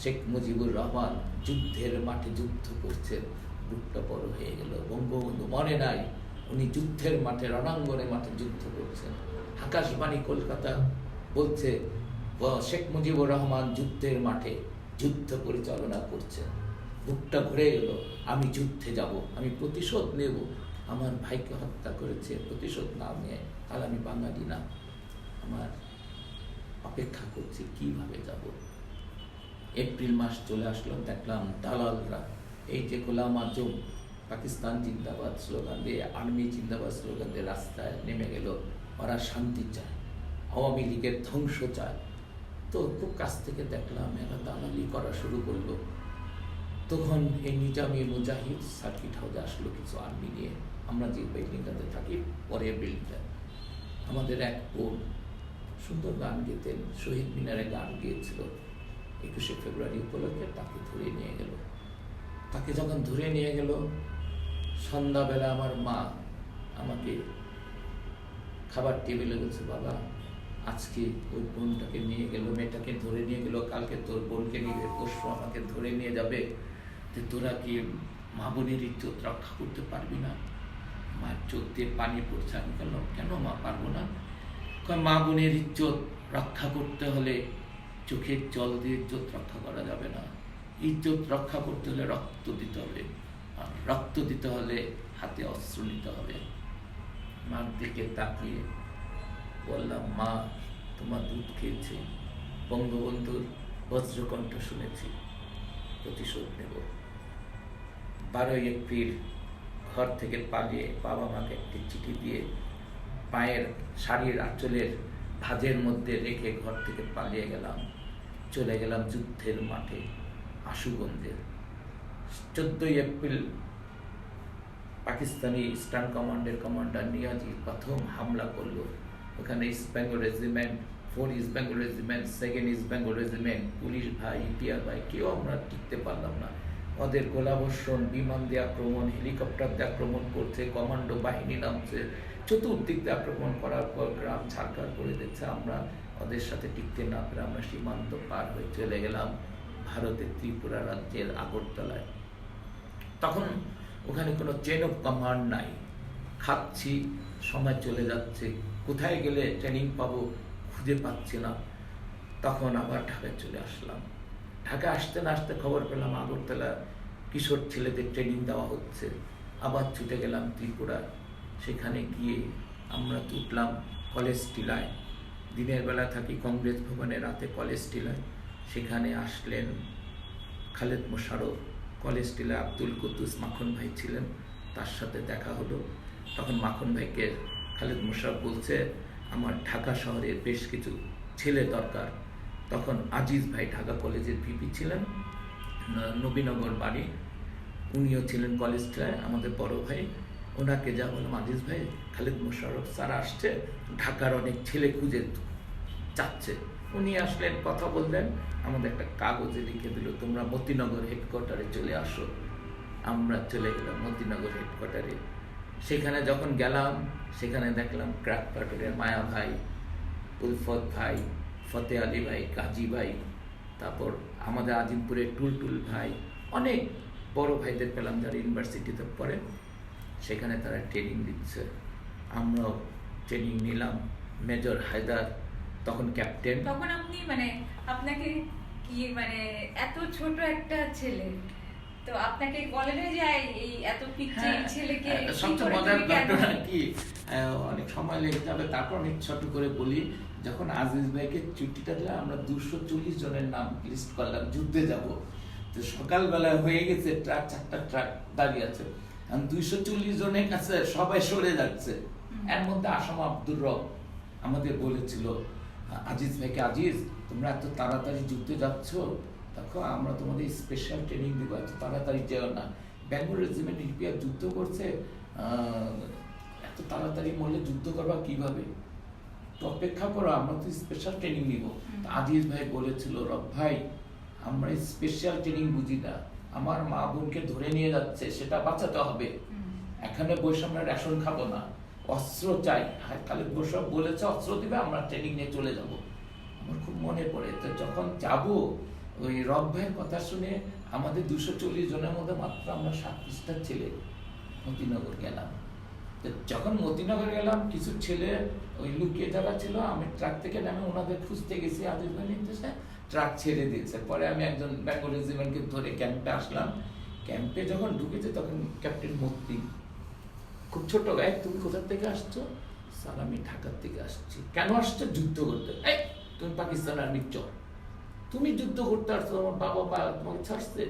শেখ মুজিবুর রহমান যুদ্ধের মাঠে যুদ্ধ করছেন। বুকটা বড় হয়ে গেল। বঙ্গবন্ধু মরে নাই, উনি যুদ্ধের মাঠে, রণাঙ্গনের মাঠে যুদ্ধ করছেন। আকাশবাণী কলকাতা বলছে শেখ মুজিবুর রহমান যুদ্ধের মাঠে যুদ্ধ পরিচালনা করছেন। বুকটা ঘুরে গেল। আমি যুদ্ধে যাব, আমি প্রতিশোধ নেব। আমার ভাইকে হত্যা করেছে, প্রতিশোধ না নিয়ে তাহলে আমি বাঙালি না। আমার অপেক্ষা করছি কিভাবে যাব। এপ্রিল মাস চলে আসলো, দেখলাম দালালরা এই যে গোলাম আজম পাকিস্তান জিন্দাবাদ স্লোগান দিয়ে, আর্মি জিন্দাবাদ স্লোগান দিয়ে রাস্তায় নেমে গেল। ওরা শান্তি চায়, আওয়ামী লীগের ধ্বংস চায়। তো খুব কাছ থেকে দেখলাম এরা দালালি করা শুরু করলো। তখন এই নিজামী মুজাহিদ সার্কিট হাউসে আসলো কিছু আর্মি নিয়ে। আমরা যে বিল্ডিংটাতে থাকি পরের বিল্ডিংটা, আমাদের এক বোন সুন্দর গান গেতেন, শহীদ মিনারে গান গিয়েছিল 21শে ফেব্রুয়ারি উপলক্ষে। তাকে ধরে নিয়ে গেল। তাকে যখন ধরে নিয়ে গেল, সন্ধ্যাবেলা আমার মা আমাকে খাবার টেবিলে বলছে, বাবা আজকে ওই বোনটাকে নিয়ে গেল, মেয়েটাকে ধরে নিয়ে গেল, কালকে তোর বোনকে নিয়ে, পরশু আমাকে ধরে নিয়ে যাবে। যে তোরা কি মা বোনের ইজ্জত রক্ষা করতে পারবি না? মায়ের চোখ দিয়ে পানি পড়ছে। আমি বললাম, কেন মা পারবো না? মা বোনের ইজ্জত রক্ষা করতে হলে চোখের জল দিয়ে ইজ্জত রক্ষা করা যাবে না। ইজ্জত রক্ষা করতে হলে রক্ত দিতে হবে, আর রক্ত দিতে হলে হাতে অস্ত্র নিতে হবে। মার দিকে তাকিয়ে বললাম, মা তোমার দুধ খেয়েছে, বঙ্গবন্ধুর বজ্রকণ্ঠ শুনেছি, প্রতিশোধ নেব। 12 এপ্রিল ঘর থেকে পালিয়ে বাবা মাকে একটি চিঠি দিয়ে পায়ের শাড়ির আঁচলের ভাঁজের মধ্যে রেখে ঘর থেকে পালিয়ে গেলাম, চলে গেলাম যুদ্ধের মাঠে আশুগঞ্জে। 14 এপ্রিল পাকিস্তানি ইস্টার্ন কমান্ডের কমান্ডার নিয়াজি প্রথম হামলা করলো। ওখানে east Bengal regiment, 4 east Bengal regiment, 2nd east Bengal regiment, police ভাই, ইপিআর ভাই, কেউ আমরা টিকতে পারলাম না। ওদের গোলাবর্ষণ, বিমান দিয়ে আক্রমণ, হেলিকপ্টার দিয়ে আক্রমণ করছে, কমান্ডো বাহিনী নামছে, চতুর্দিক দিয়ে আক্রমণ করার পর গ্রাম ছাড়খাড় করে দিচ্ছে। আমরা ওদের সাথে টিকতে না পেরে আমরা সীমান্ত পার হয়ে চলে গেলাম ভারতের ত্রিপুরা রাজ্যের আগরতলায়। তখন ওখানে কোনো চেন অফ কমান্ড নাই, খাচ্ছি, সময় চলে যাচ্ছে, কোথায় গেলে ট্রেনিং পাবো খুঁজে পাচ্ছি না। তখন আবার ঢাকায় চলে আসলাম। ঢাকা আসতে না আসতে খবর পেলাম আগরতলা কিশোর ছেলেদের ট্রেনিং দেওয়া হচ্ছে। আবার ছুটে গেলাম ত্রিপুরা। সেখানে গিয়ে আমরা উঠলাম কলেজ টিলায়। দিনের বেলা থাকি কংগ্রেস ভবনে, রাতে কলেজ টিলায়। সেখানে আসলেন খালেদ মোশাররফ, কলেজ টিলায় আব্দুল কুদ্দুস মাখন ভাই ছিলেন, তার সাথে দেখা হলো। তখন মাখন ভাইকে খালেদ মোশাররফ বলছে, আমার ঢাকা শহরের বেশ কিছু ছেলে দরকার। তখন আজিজ ভাই ঢাকা কলেজের ভিপি ছিলেন, নবীনগর বাড়ি, উনিও ছিলেন কলেজ টিলায়, আমাদের বড় ভাই। ওনাকে যা বললাম, আজিজ ভাই, খালেদ মোশাররফ স্যার আসছে, ঢাকার অনেক ছেলে খুঁজে চাচ্ছে। উনি আসলেন, কথা বললেন, আমাদের একটা কাগজে লিখে দিল, তোমরা মতিনগর হেডকোয়ার্টারে চলে আসো। আমরা চলে গেলাম মতিনগর হেডকোয়ার্টারে। সেখানে যখন গেলাম, সেখানে দেখলাম ক্র্যাক পাটুরের মায়া ভাই, উলফত ভাই, ফতে আলী ভাই, কাজী ভাই, তারপর আমাদের আজিমপুরের টুলটুল ভাই, অনেক বড় ভাইদের পেলাম যারা ইউনিভার্সিটিতে পড়ে। সেখানে তারা ট্রেনিং দিচ্ছে, আমরাও ট্রেনিং নিলাম। মেজর হায়দার তখন ক্যাপ্টেন। তখন আপনি মানে আপনাকে কি মানে এত ছোট একটা ছেলে, তো আপনাকে বলেন যায় এই এত পিচ্চি ছেলেকে সবচেয়ে মজার ঘটনা কি, অনেক সময় লেগে যাবে, তারপর অনেক ছোট করে বলি। যখন আজিজ ভাইকে ছুটিটা দিলাম, আমরা 240 জনের নাম লিস্ট করলাম, যুদ্ধে যাব। তো সকালবেলা হয়ে গেছে, ট্রাক 4টা ট্রাক দাঁড়িয়ে আছে, 240 জনের কাছে সবাই সরে যাচ্ছে। এর মধ্যে আসাম আব্দুর রব আমাদের বলেছিল আজিজ ভাইকে, আজিজ তোমরা এত তাড়াতাড়ি যুদ্ধে যাচ্ছ, দেখো আমরা তোমাদের স্পেশাল ট্রেনিং দিব, এত তাড়াতাড়ি যেও না। বেঙ্গল রেজিমেন্ট ইপিআর যুদ্ধ করছে, এত তাড়াতাড়ি মরলে যুদ্ধ করবা কিভাবে, তো অপেক্ষা করো, আমরা তো স্পেশাল ট্রেনিং নিব। আজিজ ভাই বলেছিল, রব ভাই আমরা স্পেশাল ট্রেনিং বুঝি না, আমার মা বোনকে ধরে নিয়ে যাচ্ছে, সেটা বাঁচাতে হবে, এখানে বসে আমরা রেশন খাবো না, অস্ত্র চাই। খালেদ মোশাররফ বলেছে অস্ত্র দিবে, আমরা ট্রেনিং নিয়ে চলে যাব। আমার খুব মনে পড়ে, তো যখন যাব ওই রব ভাইয়ের কথা শুনে আমাদের 240 জনের মধ্যে মাত্র আমরা 7 পৃষ্ঠার ছেলে মতিনগর গেলাম। তো যখন মতিনগর গেলাম, কিছু ছেলে ওই লুকিয়ে যারা ছিল, আমি ট্রাক থেকে নামে ওনাদের খুঁজতে গেছি, আজিজ ভাই নির্দেশে ট্রাক ছেড়ে দিয়েছে। পরে আমি একজন বেঙ্গল রেজিমেন্টকে ধরে ক্যাম্পে আসলাম। ক্যাম্পে যখন ঢুকেছে তখন ক্যাপ্টেন মতি, খুব ছোট গায়ে, তুমি কোথা থেকে আসছো? স্যার আমি ঢাকার থেকে আসছি। কেন আসছো? যুদ্ধ করতে। এই তুমি পাকিস্তান আর্মির চর, তুমি যুদ্ধ করতে আসছো, আমার বাবা তোমাকে ছাড়ছে?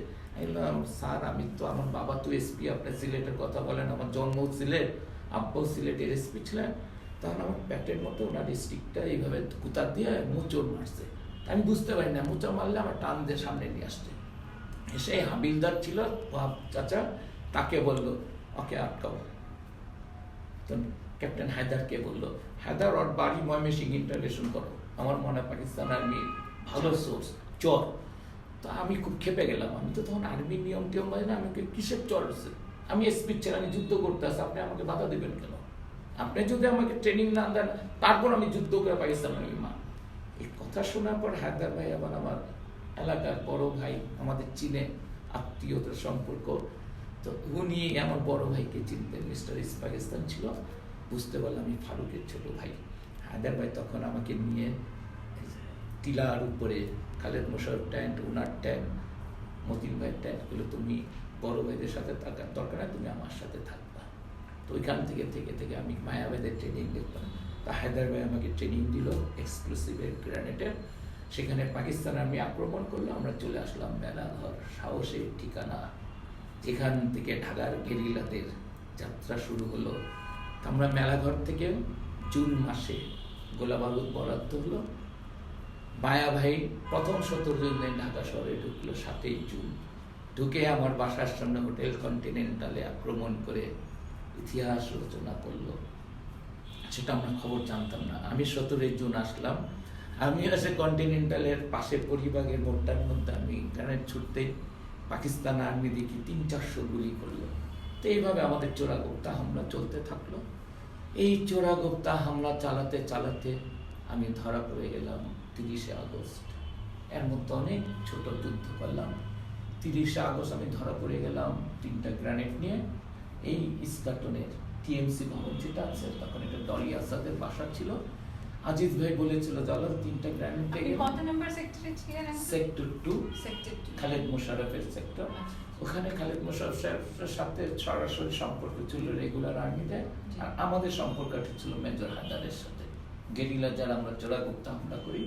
স্যার আমি তো, আমার বাবা তো এসপি, আপনার সিলেটের কথা বলেন, আমার জন্ম সিলেট, আব্বাও সিলেটের এসপি ছিলেন। তখন আমার প্যাটের মতো ওনার স্টিকটা এইভাবে কুতার দিয়ে মোচড় মারছে। আমি বুঝতে পারি না, মোচড় মারলে আমার টান দিয়ে সামনে নিয়ে আসছে। এসে হাবিলদার ছিল চাচা, তাকে বললো ওকে আটকাও। তো ক্যাপ্টেন হায়দারকে বললো, হায়দার ওর বাড়ি ময়মনসিংহ ইন্টারভেশন করো, আমার মনে হয় পাকিস্তান আর্মির ভালো সোর্স, চর। তো আমি খুব খেপে গেলাম, আমি তো তখন আর্মির নিয়ম টিয়ম হয় না, আমাকে কিসের চর হচ্ছে? আমি এসপি ছেলে, আমি যুদ্ধ করতে আসছি, আপনি আমাকে বাধা দেবেন কেন? আপনি যদি আমাকে ট্রেনিং না দেন, তারপর আমি যুদ্ধ করে পাকিস্তান আর্মি মা। এই কথা শোনার পর হায়দার ভাই আবার আমার এলাকার বড় ভাই, আমাদের চীনে আত্মীয়তার সম্পর্ক, তো উনি আমার বড় ভাইকে চিনতেন, মিস্টার ইস্ট পাকিস্তান ছিল। বুঝতে পারলাম আমি ফারুকের ছোট ভাই। হায়দার ভাই তখন আমাকে নিয়ে টিলার উপরে খালেদ মোশাররফ ট্যান্ট, ওনার ট্যান্ট, মতিন ভাইয়ের ট্যান্ট, বলে তুমি বড় ভাইদের সাথে থাকার দরকার নেই, তুমি আমার সাথে থাকবা। তো ওইখান থেকে আমি মায়া ভাইদের ট্রেনিং দেখতাম। তা হায়দার ভাই আমাকে ট্রেনিং দিল এক্সক্লুসিভ গ্রেনেডের। সেখানে পাকিস্তান আর্মি আক্রমণ করলো, আমরা চলে আসলাম মেলাঘর, সাহসের ঠিকানা, যেখান থেকে ঢাকার গেরিলাদের যাত্রা শুরু হলো। তো আমরা মেলাঘর থেকে জুন মাসে গোলাবারুদ বরাদ্দ হলো, মায়া ভাই প্রথম 17 জনে ঢাকা শহরে ঢুকলো 7ই জুন। ঢুকে আমার বাসার সামনে হোটেল কন্টিনেন্টালে আক্রমণ করে ইতিহাস রচনা করলো। সেটা আমরা খবর জানতাম না। আমি 17 জুন আসলাম, আমি এসে কন্টিনেন্টালের পাশে পরিবাগের মোড়টার মধ্যে আমি গ্রেনেড ছুটতে পাকিস্তান আর্মি দেখি 300-400 গুলি করলো। তো এইভাবে আমাদের চোরাগোপ্তা হামলা চলতে থাকলো। এই চোরাগোপ্তা হামলা চালাতে চালাতে আমি ধরা পড়ে গেলাম 30শে আগস্ট। এর মধ্যে অনেক ছোট যুদ্ধ করলাম। 30শে আগস্ট আমি ধরা পড়ে গেলাম 3টা গ্রেনেড নিয়ে। এই ইস্কাটনের টিএমসি ভবন যেটা আছে, তখন এটা ডলি আসাদের বাসা ছিল। আজিজ ভাই বলেছিল চলো 3টা গ্রেনেড আপনি কত নাম্বার সেক্টরে ছিলেন? সেক্টর 2, সেক্টর 2, খালেদ মোশাররফের সেক্টর। ওখানে খালেদ মোশাররফ সাহেবের সাথে সরাসরি সম্পর্ক ছিল রেগুলার আর্মিদের, আর আমাদের সম্পর্কটা ছিল মেজর হায়দারের সাথে। গেরিলা যারা আমরা চোরাগোপ্তা হামলা করি,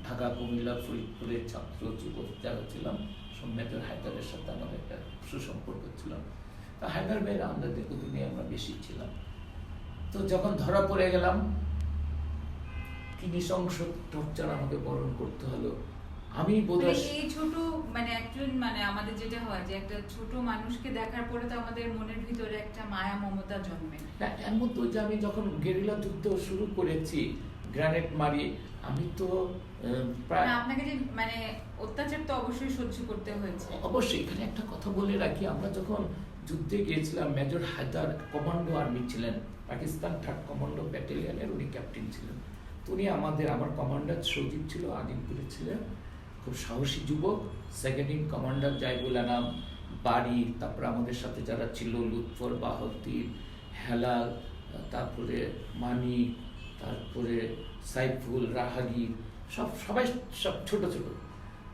ঢাকা, কুমিল্লা, ফরিদপুরের ছাত্র যুবক যারা ছিলাম, সব মেজর হায়দারের সাথে আমাদের একটা সুসম্পর্ক ছিল। তা হায়দার ভাইয়ের আমরা দীর্ঘদিনে আমরা বেশি ছিলাম। তো যখন ধরা পড়ে গেলাম, কি নৃশংস টর্চার আমাকে বরণ করতে হলো। আমি বোধহয় এই ছোট একজন আমাদের যেটা হয় যে একটা ছোট মানুষকে দেখার পরে তো আমাদের মনের ভিতরে একটা মায়া মমতা জন্মে। না, এর মধ্যে যে আমি যখন গেরিলা যুদ্ধ শুরু করেছি, গ্রেনেড মারি, আমি তো প্রায় আপনাকে যে অত্যাচার তো অবশ্যই সহ্য করতে হয়েছে। অবশ্যই। এখানে একটা কথা বলে রাখি, আমরা যখন যুদ্ধে গিয়েছিলাম, মেজর হায়দার কমান্ডো আর্মি ছিলেন, পাকিস্তান 3rd কমান্ডো ব্যাটালিয়নের, উনি ক্যাপ্টেন ছিলেন। তো উনি আমার কমান্ডার সৌজিব ছিল, আজিমপুরে ছিলেন, খুব সাহসী যুবক। 2nd ইন কমান্ডার জাইবুল আনাম বাড়ি, তারপরে আমাদের সাথে যারা ছিল লুৎফর, বাহাউদ্দিন, হেলাল, তারপরে মানি, তারপরে সাইফুল, রাহাগীর, সবাই সব ছোট ছোট।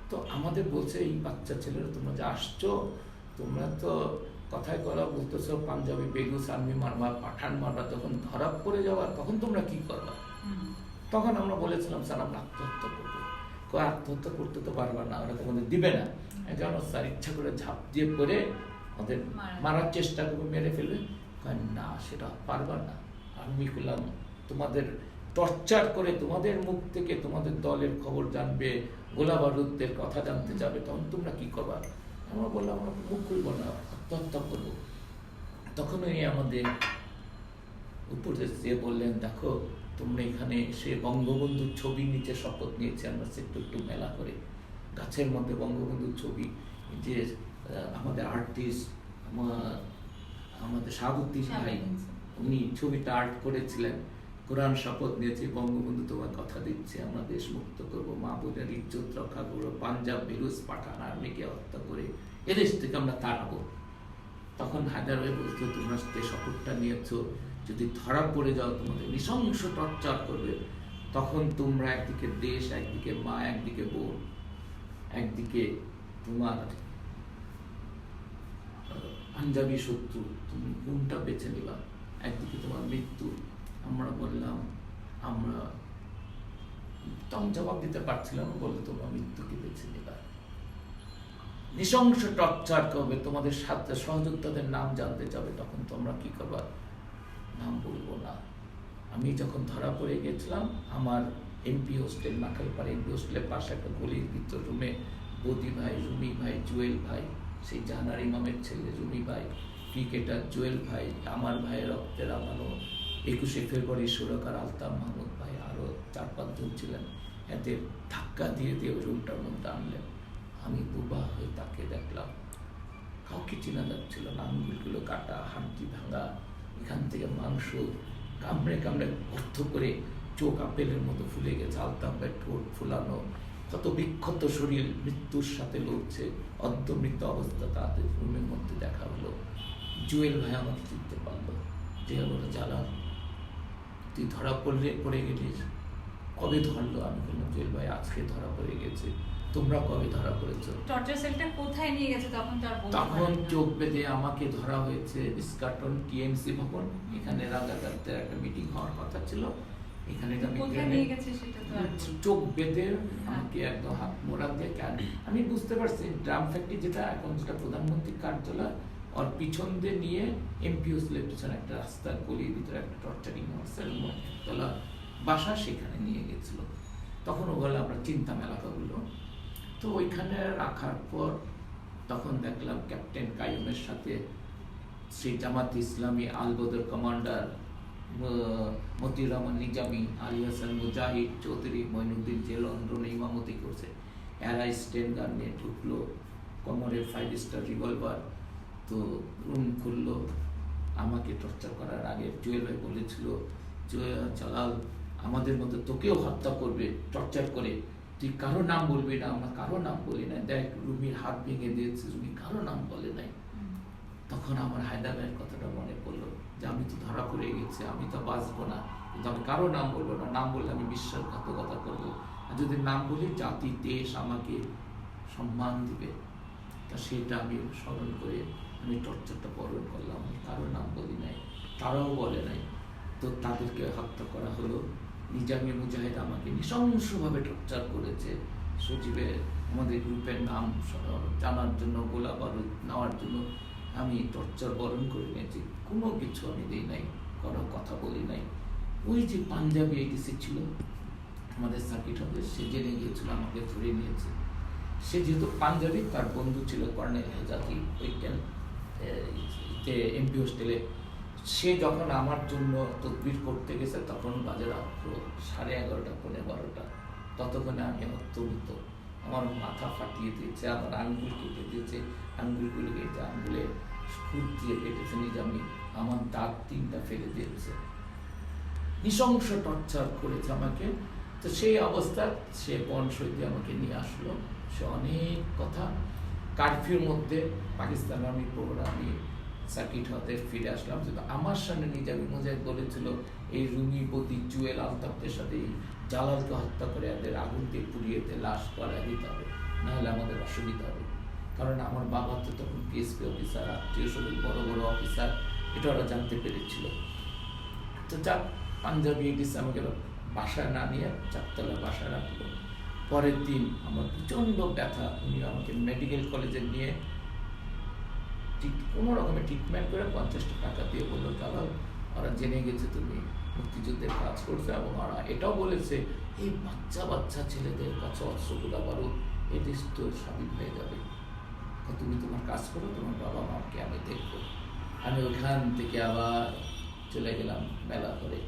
তো আমাদের বলছে এই বাচ্চা ছেলেরা তোমরা যে আসছো, তোমরা তো কথায় কথা বলতেছো পাঞ্জাবি বেগুস আর্মি মারবা, পাঠান মারবা, যখন ধরা পড়ে যাওয়া তখন তোমরা কি করবা? তখন আমরা বলেছিলাম স্যার আমরা আত্মহত্যা করবো। আত্মহত্যা করতে তো পারবা না, ওরা তোমাদের দিবে না। কারণ স্যার ইচ্ছা করে ঝাঁপ দিয়ে পড়ে ওদের মারার চেষ্টা করবে, মেরে ফেলবে। না, সেটা পারবা না। আমি করলাম তোমাদের টর্চার করে তোমাদের মুখ থেকে তোমাদের দলের খবর জানবে, গোলা বারুদের কথা জানতে যাবে, তখন তোমরা কি করবা? আমরা বললাম আমরা মুখ খুলবো না, আত্মহত্যা করবো। তখন উনি আমাদের উপদেশ দিয়ে বললেন, দেখো তোমরা এখানে এসে বঙ্গবন্ধুর ছবির নিচে শপথ নিয়েছে আমরা সেক্টর 2 মেলা করে, গাছের মধ্যে বঙ্গবন্ধুর ছবি, যে আমাদের আর্টিস্ট আমাদের শাহাবুদ্দিন ভাই, উনি ছবিটা আর্ট করেছিলেন। কোরআন শপথ নিয়েছে, বঙ্গবন্ধু তোমার কথা দিচ্ছে আমরা দেশ মুক্ত করবো, মা বোনের ইজ্জত রক্ষা করবো, পাঞ্জাব বেরুজ পাঠান আর্মিকে হত্যা করে এদেশ থেকে আমরা তাড়াবো। তখন হায়দার ভাই বলতো তোমরা যে শপথটা নিয়েছো, যদি ধরা পড়ে যাও তোমাদের নৃশংস টর্চার করবে, তখন তোমরা একদিকে দেশ, একদিকে মা, একদিকে বোন, একদিকে তোমার পাঞ্জাবি শত্রু, তুমি কোনটা বেছে নিবা? একদিকে তোমার মৃত্যু। আমরা বললাম আমরা তখন জবাব দিতে পারছিলাম, বললে তোমরা মৃত্যুকে বেছে নিবা। নৃশংস টর্চার করবে, তোমাদের সাথে সহযোদ্ধাদের নাম জানতে যাবে, তখন তোমরা কি করবা? নাম বলবো না। আমি যখন ধরা পড়ে গেছিলাম, আমার এমপি হোস্টেল, নাখালপাড়া এমপি হোস্টেলের পাশে একটা গলির ভিতর রুমে বদি ভাই, রুমি ভাই, জুয়েল ভাই, সেই জাহানার ইমামের ছেলে রুমি ভাই, ক্রিকেটার জুয়েল ভাই, আমার ভাইয়ের রক্তের আমানো 21শে ফেব্রুয়ারি সুরকার আলতাফ মাহমুদ ভাই, আরও 4-5 জন ছিলেন। এদের ধাক্কা দিয়ে দিয়ে ওই রুমটার মধ্যে আনলেন। আমি বুবা হয়ে তাকে দেখলাম, কাউকে চেনা যাচ্ছিল না, আঙ্গুলগুলো কাটা, হাড্ডি ভাঙা, এখান থেকে মাংস কামড়ে কামড়ে অর্থ করে চোখ আপেলের মতো ফুলে গেছে, আলতাফ ভাই ঠোঁট ফুলানো, কত বিক্ষত শরীর, মৃত্যুর সাথে লড়ছে, অর্ধমৃত অবস্থা তাদের রুমের মধ্যে দেখা হলো। জুয়েল ভাই আমাকে চিনতে পারলো, যে বলে জালাল তুই ধরা পড়ে গেলিস, কবে ধরলো? আমি বললাম জুয়েল ভাই আজকে ধরা পড়ে গেছে। তোমরা কবে ধরা পড়েছো? টর্চার সেলটা কোথায় নিয়ে গেছে তখন তো আর বলতে তখন পারেন না। চোখ বেঁধে আমাকে ধরা হয়েছে ইস্কাটন টিএমসি ভবন, এখানে রাজাকারদের একটা মিটিং হওয়ার কথা ছিল, এখানে আমি কোথায় নিয়ে গেছে সেটা তো আর চোখ বেঁধে আমাকে একদম হাত মোড়া দিয়ে আমি বুঝতে পারছি ড্রাম ফ্যাক্টরি যেটা এখন যেটা প্রধানমন্ত্রীর কার্যালয় ওর পিছন দিয়ে নিয়ে এমপিও স্লের পিছনে একটা রাস্তার গলির ভিতরে একটা টর্চারিং তলা বাসা সেখানে নিয়ে গেছিল। তখন ওগুলো আমরা চিন্তাম এলাকাগুলো। তো ওইখানে রাখার পর তখন দেখলাম ক্যাপ্টেন কাইয়ুমের সাথে শ্রী জামাত ইসলামী আলবদর কমান্ডার মতিউর রহমান নিজামী, আলী হাসান মুজাহিদ, চৌধুরী মঈনুদ্দিন যে লন্ডনে ইমামতি করছে, এরা স্টেন গান নিয়ে ঢুকলো, কোমরে 5 স্টার রিভলভার, তো রুম খুললো। আমাকে টর্চার করার আগে জুয়েল ভাই বলেছিল, জালাল আমাদের মধ্যে তোকেও হত্যা করবে টর্চার করে, তুই কারো নাম বলবি না। আমরা কারো নাম বলি না, দেখ রুমির হাত ভেঙে দিয়েছে, রুমি কারো নাম বলে নাই। তখন আমার হায়দ্রাবাদের কথাটা মনে পড়লো যে আমি তো ধরা পড়ে গেছি, আমি তো বাঁচবো না, কিন্তু আমি কারো নাম বলবো না, নাম বললে আমি বিশ্বাসঘাতকতা করবো, আর যদি নাম বলি জাতি দেশ আমাকে সম্মান দিবে। তা সেটা আমি স্মরণ করে আমি টর্চারটা বরণ করলাম, আমি কারো নাম বলি নাই, তারাও বলে নাই। তো তাদেরকে হত্যা করা হলো। নিজামী মুজাহিদ আমাকে নৃশংসভাবে টর্চার করেছে, সচিবের আমাদের গ্রুপের নাম জানার জন্য, গোলা বারুদ নেওয়ার জন্য আমি টর্চার বরণ করে নিয়েছি। কোনো কিছু আমি দিই নাই, কোনো কথা বলি নাই। ওই যে পাঞ্জাবি এডিসি ছিল আমাদের সার্কিট হাউসে, সে জেনে গিয়েছিল, আমাকে ধরে নিয়েছে। সে যেহেতু পাঞ্জাবি, তার বন্ধু ছিল কর্নেল হেজাকি ওইখান এমপি হোস্টেলে। সে যখন আমার জন্য তদবির করতে গেছে তখন বাজে রাত্র 11:30 পৌনে 12টা। ততক্ষণে আমি অত্যন্ত, আমার মাথা ফাটিয়ে দিয়েছে, আমার আঙ্গুল কেটে দিয়েছে, আঙ্গুলগুলো কেটে আঙ্গুলে খুদ দিয়ে কেটেছে নিজামী, আমার দাঁত 3টা ফেলে দিয়েছে, নৃশংস টর্চার করেছে আমাকে। তো সেই অবস্থা সে বনসই আমাকে নিয়ে আসলো। সে অনেক কথা, কারফিউর মধ্যে পাকিস্তান আর্মি প্রোগ্রামে সার্কিট হতে ফিরে আসলাম। কিন্তু আমার সামনে নিজামী মুজাহিদ বলেছিল এই রুমি বদি জুয়েল আলতাফদের সাথে জালালকে হত্যা করে এদের আগুন দিয়ে পুড়িয়ে লাশ করাই দিতে হবে, নাহলে আমাদের অসুবিধা হবে। কারণ আমার বাবা তো তখন পিএসপি অফিসার, আত্মীয় স্বজন বড় বড় অফিসার, এটা ওরা জানতে পেরেছিল। তো যাক, পাঞ্জাবি এডিসি আমাকে বাসায় না নিয়ে 4তলা বাসায় রাখলো। পরের দিন আমার প্রচণ্ড ব্যথা, উনি আমাকে মেডিকেল কলেজে নিয়ে কোনো রকমের ট্রিটমেন্ট করে 50 টাকা দিয়ে বললো, জালাল ওরা জেনে গেছে তুমি মুক্তিযুদ্ধের কাজ করছো, এবং ওরা এটাও বলেছে এই বাচ্চা বাচ্চা ছেলেদের কাছে অস্ত্রগুলা বারুদ এই দেশ তো স্বাধীন হয়ে যাবে, তুমি তোমার কাজ করো, তোমার বাবা মাকে আমি দেখবো। আমি ওখান থেকে আবার চলে গেলাম মেলা করে।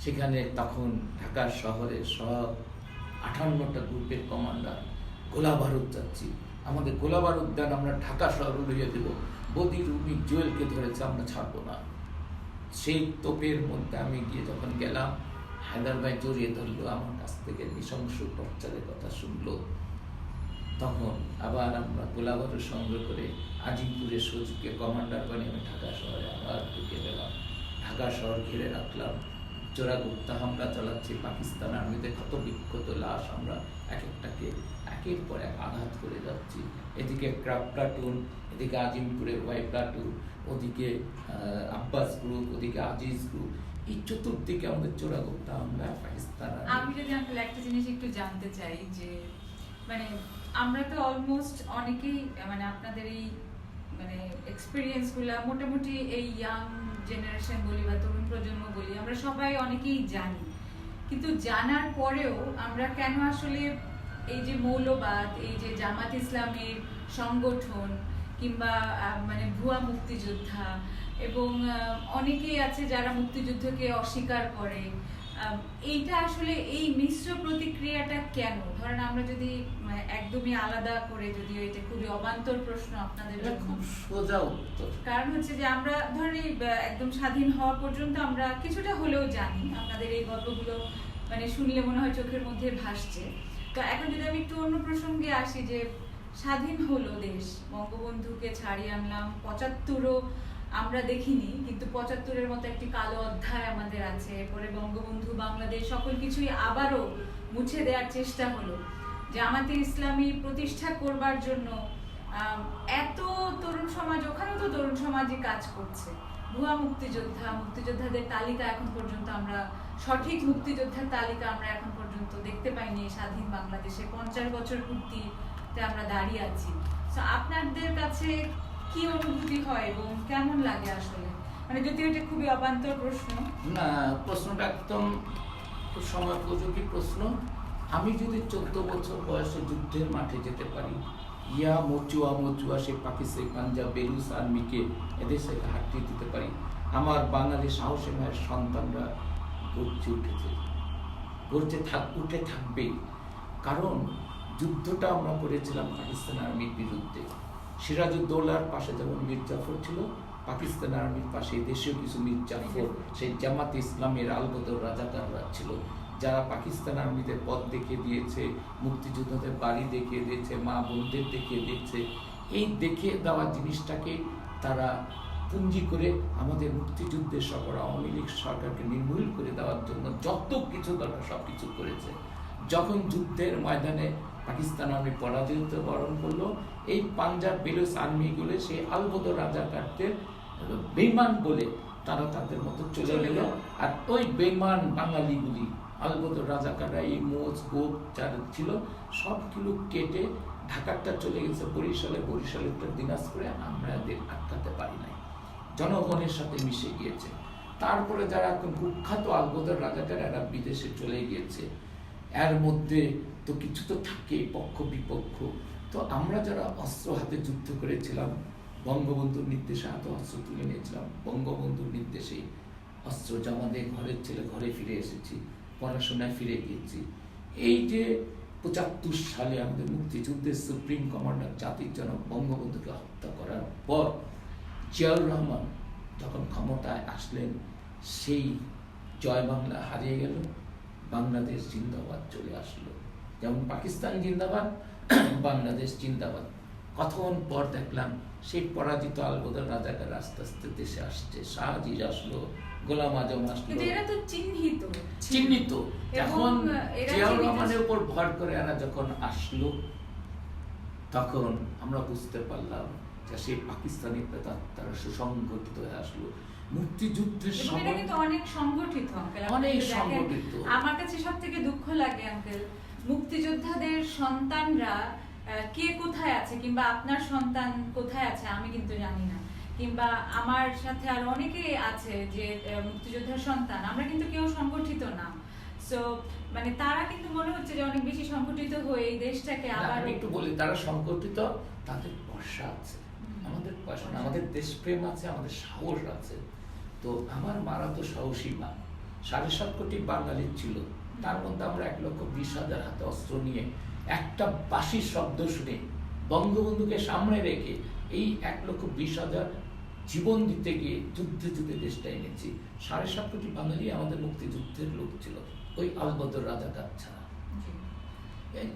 সেখানে তখন ঢাকা শহরে সব 58টা গ্রুপের কমান্ডার গোলা বারুদ যাচ্ছি, আমাদের গোলা বারুদ দেন, আমরা ঢাকা শহর লইয়ে দেবো, বদি রুমি জুয়েলকে ধরেছে, আমরা ছাড়বো না। সেই তোপের মধ্যে আমি গিয়ে যখন গেলাম, হায়দার ভাই জড়িয়ে ধরলো, আমার কাছ থেকে নৃশংস টর্চারের কথা শুনলো। তখন আবার আমরা গোলা বারুদ সংগ্রহ করে আজিমপুরের সচিবকে কমান্ডার বানিয়ে আমি ঢাকা শহরে আবার ঢুকে গেলাম। ঢাকা শহর ঘিরে রাখলাম, চোরাগুপ্তা হামলা চালাচ্ছি, পাকিস্তান আর্মিতে ক্ষত বিক্ষত লাশ আমরা এক একটাকে একের পর এক আঘাত করে যাচ্ছি। এদিকে ক্রাফট প্লাটুন, এদিকে আজিমপুরের ওয়াই প্লাটুন, ওদিকে আব্বাস গ্রুপ, ওদিকে আজিজ গ্রুপ, এই চতুর্দিকে আমাদের চোরাগুপ্তা হামলা পাকিস্তান। আমি যদি আঙ্কেল একটা জিনিস একটু জানতে চাই যে মানে আমরা তো অলমোস্ট অনেকেই মানে আপনাদের এই মানে এক্সপিরিয়েন্স গুলা মোটামুটি এই ইয়াং জেনারেশন বলি বা তরুণ প্রজন্ম বলি, আমরা সবাই অনেকেই জানি, কিন্তু জানার পরেও আমরা কেন আসলে এই যে মৌলবাদ, এই যে জামাত ইসলামের সংগঠন কিংবা মানে ভুয়া মুক্তিযোদ্ধা এবং অনেকেই আছে যারা মুক্তিযুদ্ধকে অস্বীকার করে, এইটা আসলে এই মিশ্র প্রতিক্রিয়াটা কেন? ধরেন আমরা যদি একদমই আলাদা করে, যদিও এটা খুবই অবান্তর প্রশ্ন আপনাদের জন্য, খুব সোজা উত্তর। কারণ হচ্ছে যে আমরা ধরেন একদম স্বাধীন হওয়া পর্যন্ত আমরা কিছুটা হলেও জানি, আপনাদের এই গল্পগুলো মানে শুনলে মনে হয় চোখের মধ্যে ভাসছে। তো এখন যদি আমি একটু অন্য প্রসঙ্গে আসি, যে স্বাধীন হলো দেশ, বঙ্গবন্ধুকে ছাড়িয়ে আনলাম, 75ও আমরা দেখিনি, কিন্তু 75-এর মতো একটি কালো অধ্যায় আমাদের আছে। এরপরে বঙ্গবন্ধু, বাংলাদেশ, সকল কিছুই আবারও মুছে দেওয়ার চেষ্টা হলো। জামাতে ইসলামী প্রতিষ্ঠা করবার জন্য এত তরুণ সমাজ, ওখানেও তো তরুণ সমাজই কাজ করছে, ভুয়া মুক্তিযোদ্ধাদের তালিকা এখন পর্যন্ত আমরা সঠিক মুক্তিযোদ্ধার তালিকা আমরা এখন পর্যন্ত দেখতে পাইনি স্বাধীন বাংলাদেশে 50 বছর পূর্তিতে আমরা দাঁড়িয়ে আছি। তো আপনাদের কাছে কি অনুভূতি হয় এবং কেমন লাগে আসলে, মানে যদিও এটা খুবই অবান্তর প্রশ্ন। না, প্রশ্নটা একদম খুব সময়োপযোগী প্রশ্ন। আমি যদি 14 বছর বয়সে যুদ্ধের মাঠে যেতে পারি, মচুয়া সে পাকিস্তান পাঞ্জাব বেলুস আর্মিকে এদের সাথে হাঁটিয়ে দিতে পারি, আমার বাঙালি সাহসী মায়ের সন্তানরা গর্জে উঠে থাকবে। কারণ যুদ্ধটা আমরা করেছিলাম পাকিস্তান আর্মির বিরুদ্ধে। সিরাজউদ্দৌলার পাশে যেমন মীর জাফর ছিল, পাকিস্তান আর্মির পাশে দেশীয় কিছু মীর জাফর, সেই জামাতে ইসলামের আলবদর রাজাকাররা ছিল, যারা পাকিস্তান আর্মিদের পথ দেখিয়ে দিয়েছে, মুক্তিযোদ্ধাদের বাড়ি দেখিয়ে দিয়েছে, মা বোনদের দেখিয়ে দিয়েছে। এই দেখিয়ে দেওয়া জিনিসটাকে তারা পুঞ্জি করে আমাদের মুক্তিযুদ্ধের সকল আওয়ামী লীগ সরকারকে নির্মূল করে দেওয়ার জন্য যত কিছু দরকার সব কিছু করেছে। যখন যুদ্ধের ময়দানে পাকিস্তান আর্মি পরাজিত বরণ করলো, এই পাঞ্জাব বেলুচ আর্মিগুলো সেই আলবদর রাজাকারদের বেইমান বলে তারা তাদের মতো চলে গেল। আর ওই বেইমান বাঙালিগুলি আলবদর রাজাকাররা এই মোজ গোপ যারা ছিল সবগুলো কেটে ঢাকাটা চলে গেছে বরিশালের দিনাজপুরে। আমরা এদের আটকাতে পারি নাই, জনগণের সাথে মিশে গিয়েছে। তারপরে যারা এখন কুখ্যাত আলবদর রাজাকার এরা বিদেশে চলে গিয়েছে। এর মধ্যে তো কিছু তো থাকে পক্ষ বিপক্ষ। তো আমরা যারা অস্ত্র হাতে যুদ্ধ করেছিলাম, বঙ্গবন্ধুর নির্দেশে হাতে অস্ত্র তুলে নিয়েছিলাম, বঙ্গবন্ধুর নির্দেশে অস্ত্র জমা দিয়ে ঘরের ছেলে ঘরে ফিরে এসেছি, পড়াশোনায় ফিরে গিয়েছি। এই যে 75 সালে আমাদের মুক্তিযুদ্ধের সুপ্রিম কমান্ডার জাতির জনক বঙ্গবন্ধুকে হত্যা করার পর জিয়াউর রহমান যখন ক্ষমতায় আসলেন, সেই জয় বাংলা হারিয়ে গেল, বাংলাদেশ জিন্দাবাদ চলে আসলো। যেমন পাকিস্তান জিন্দাবাদ, বাংলাদেশ জিন্দাবাদ। কতক্ষণ পর দেখলাম সেই পরাজিত আলবদর রাজাকার আস্তে আস্তে দেশে আসছে, শাহজির আসলো, গোলাম আজম আসলো, এরা তো চিহ্নিত। এখন জিয়াউর রহমানের উপর ভর করে এরা যখন আসলো, তখন আমরা বুঝতে পারলাম যে সেই পাকিস্তানি প্রেতাত্মারা সুসংগঠিত হয়ে আসলো। মুক্তিযুদ্ধের সময় কিন্তু অনেক সংগঠিত অনেক সংগঠিত। আমার কাছে সব থেকে দুঃখ লাগে আঙ্কেল, মুক্তিযোদ্ধাদের সন্তানরা কে কোথায় আছে, কিংবা আপনার সন্তান কোথায় আছে আমি কিন্তু জানি না, কিংবা আমার সাথে আর অনেকে আছে যে মুক্তিযোদ্ধার সন্তান, আমরা কিন্তু কেউ সংগঠিত না। সো মানে তারা কিন্তু মনে হচ্ছে যে অনেক বেশি সংগঠিত হয়ে এই দেশটাকে আবার একটু বলি, তারা সংগঠিত, তাদের পয়সা আছে, আমাদের পয়সা না, আমাদের দেশপ্রেম আছে, আমাদের সাহস আছে। তো আমার মারা তো সাহসী মা, 7.5 কোটি বাঙালির ছিল, তার মধ্যে আমরা 1,20,000 হাতে অস্ত্র নিয়ে একটা বাঁশির শব্দ শুনে বঙ্গবন্ধুকে সামনে রেখে এই 1,20,000 জীবন দিতে গিয়ে যুদ্ধে দেশটা এনেছি। 7.5 কোটি বাঙালি আমাদের মুক্তিযুদ্ধের লোক ছিল, ওই আলবদর রাজাকার ছাড়া।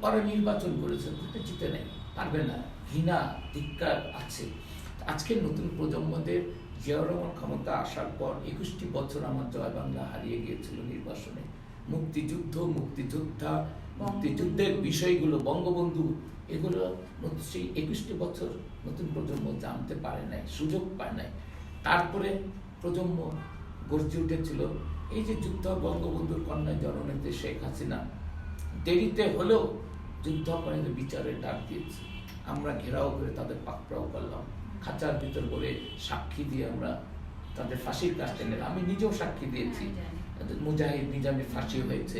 ওরা নির্বাচন করেছে, জিতে নেই, পারবে না, ঘৃণা ধিক্কার আছে। আজকের নতুন প্রজন্মদের জিয়াউর রহমান ক্ষমতা আসার পর 21টি বছর আমার জয় বাংলা হারিয়ে গিয়েছিল নির্বাচনে। মুক্তিযোদ্ধা, মুক্তিযুদ্ধের বিষয়গুলো, বঙ্গবন্ধু, এগুলো সেই 21টি বছর নতুন প্রজন্ম জানতে পারে নাই, সুযোগ পায় নাই। তারপরে প্রজন্ম গর্জে উঠেছিল। এই যে যুদ্ধ, বঙ্গবন্ধুর কন্যা জননেত্রী শেখ হাসিনা দেরিতে হলেও যুদ্ধ অপরাধীদের বিচারের ডাক দিয়েছে। আমরা ঘেরাও করে তাদের পাকড়াও করলাম, খাঁচার ভিতর করে সাক্ষী দিয়ে আমরা তাদের ফাঁসির কাজ টেনে, আমি নিজেও সাক্ষী দিয়েছি। মুজাহিদ নিজামের ফাঁসি হয়েছে,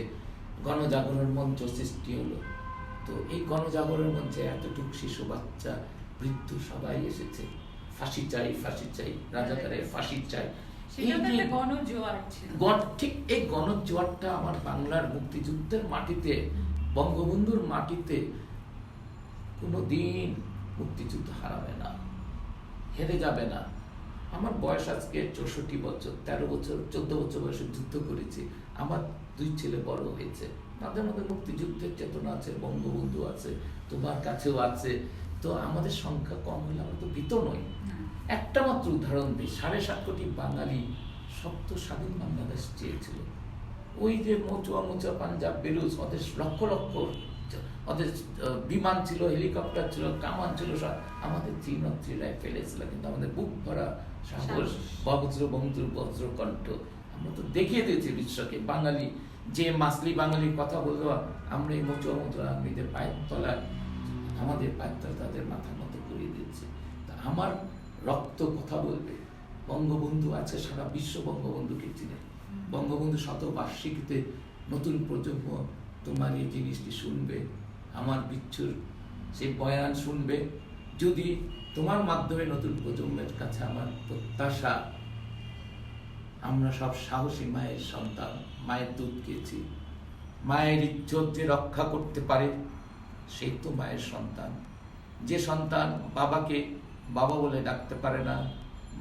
গণজাগরণ মঞ্চ সৃষ্টি হলো। তো এই গণজাগরণ মঞ্চে এতটুকু শিশু, বাচ্চা, বৃদ্ধ সবাই এসেছে, ফাঁসি চাই, রাজাকারের ফাঁসি চাই। ঠিক এই গণজোয়ারটা আমার বাংলার মুক্তিযুদ্ধের মাটিতে, বঙ্গবন্ধুর মাটিতে কোনোদিন মুক্তিযুদ্ধ হারাবে না, হেরে যাবে না। আমার বয়স আজকে 64 বছর, 13 বছর 14 বছর বয়সে যুদ্ধ করেছি। আমার 2 ছেলে বড় হয়েছে, তাদের মধ্যে মুক্তিযুদ্ধের চেতনা আছে, বঙ্গবন্ধু আছে, তোমার কাছেও আছে। তো আমাদের সংখ্যা কম হলে আমরা তো ভীত নই। একটা মাত্র উদাহরণ দিই, 7.5 কোটি বাঙালি সপ্ত স্বাধীন বাংলাদেশ চেয়েছিল। ওই যে মোচুয়া পাঞ্জাব বেলুচ, ওদের লক্ষ লক্ষ ওদের বিমান ছিল, হেলিকপ্টার ছিল, কামান ছিল, আমাদের 3 রাইফেল ছিল, কিন্তু আমাদের বুক ভরা সাহস, বজ্র বঙ্কুর বজ্র কণ্ঠ। আমরা তো দেখিয়ে দিয়েছি বিশ্বকে, বাঙালি যে মাসলি বাঙালির কথা বললো, আমরা এই মোচো মোচো আমাদের পায়ের তলায়, আমাদের পায়ের তলা তাদের মাথার মতো করিয়ে দিয়েছে। তা আমার রক্ত কথা বলবে। বঙ্গবন্ধু আছে, সারা বিশ্ব বঙ্গবন্ধুকে চিনে। বঙ্গবন্ধু শতবার্ষিকীতে নতুন প্রজন্ম তোমার এই জিনিসটি শুনবে, আমার বিচ্ছুর সেই বয়ান শুনবে। যদি তোমার মাধ্যমে নতুন প্রজন্মের কাছে আমার প্রত্যাশা, আমরা সব সাহসী মায়ের সন্তান, মায়ের দুধ খেয়েছি। মায়ের ইজ্জত যে রক্ষা করতে পারে সেই তো মায়ের সন্তান। যে সন্তান বাবাকে বাবা বলে ডাকতে পারে না,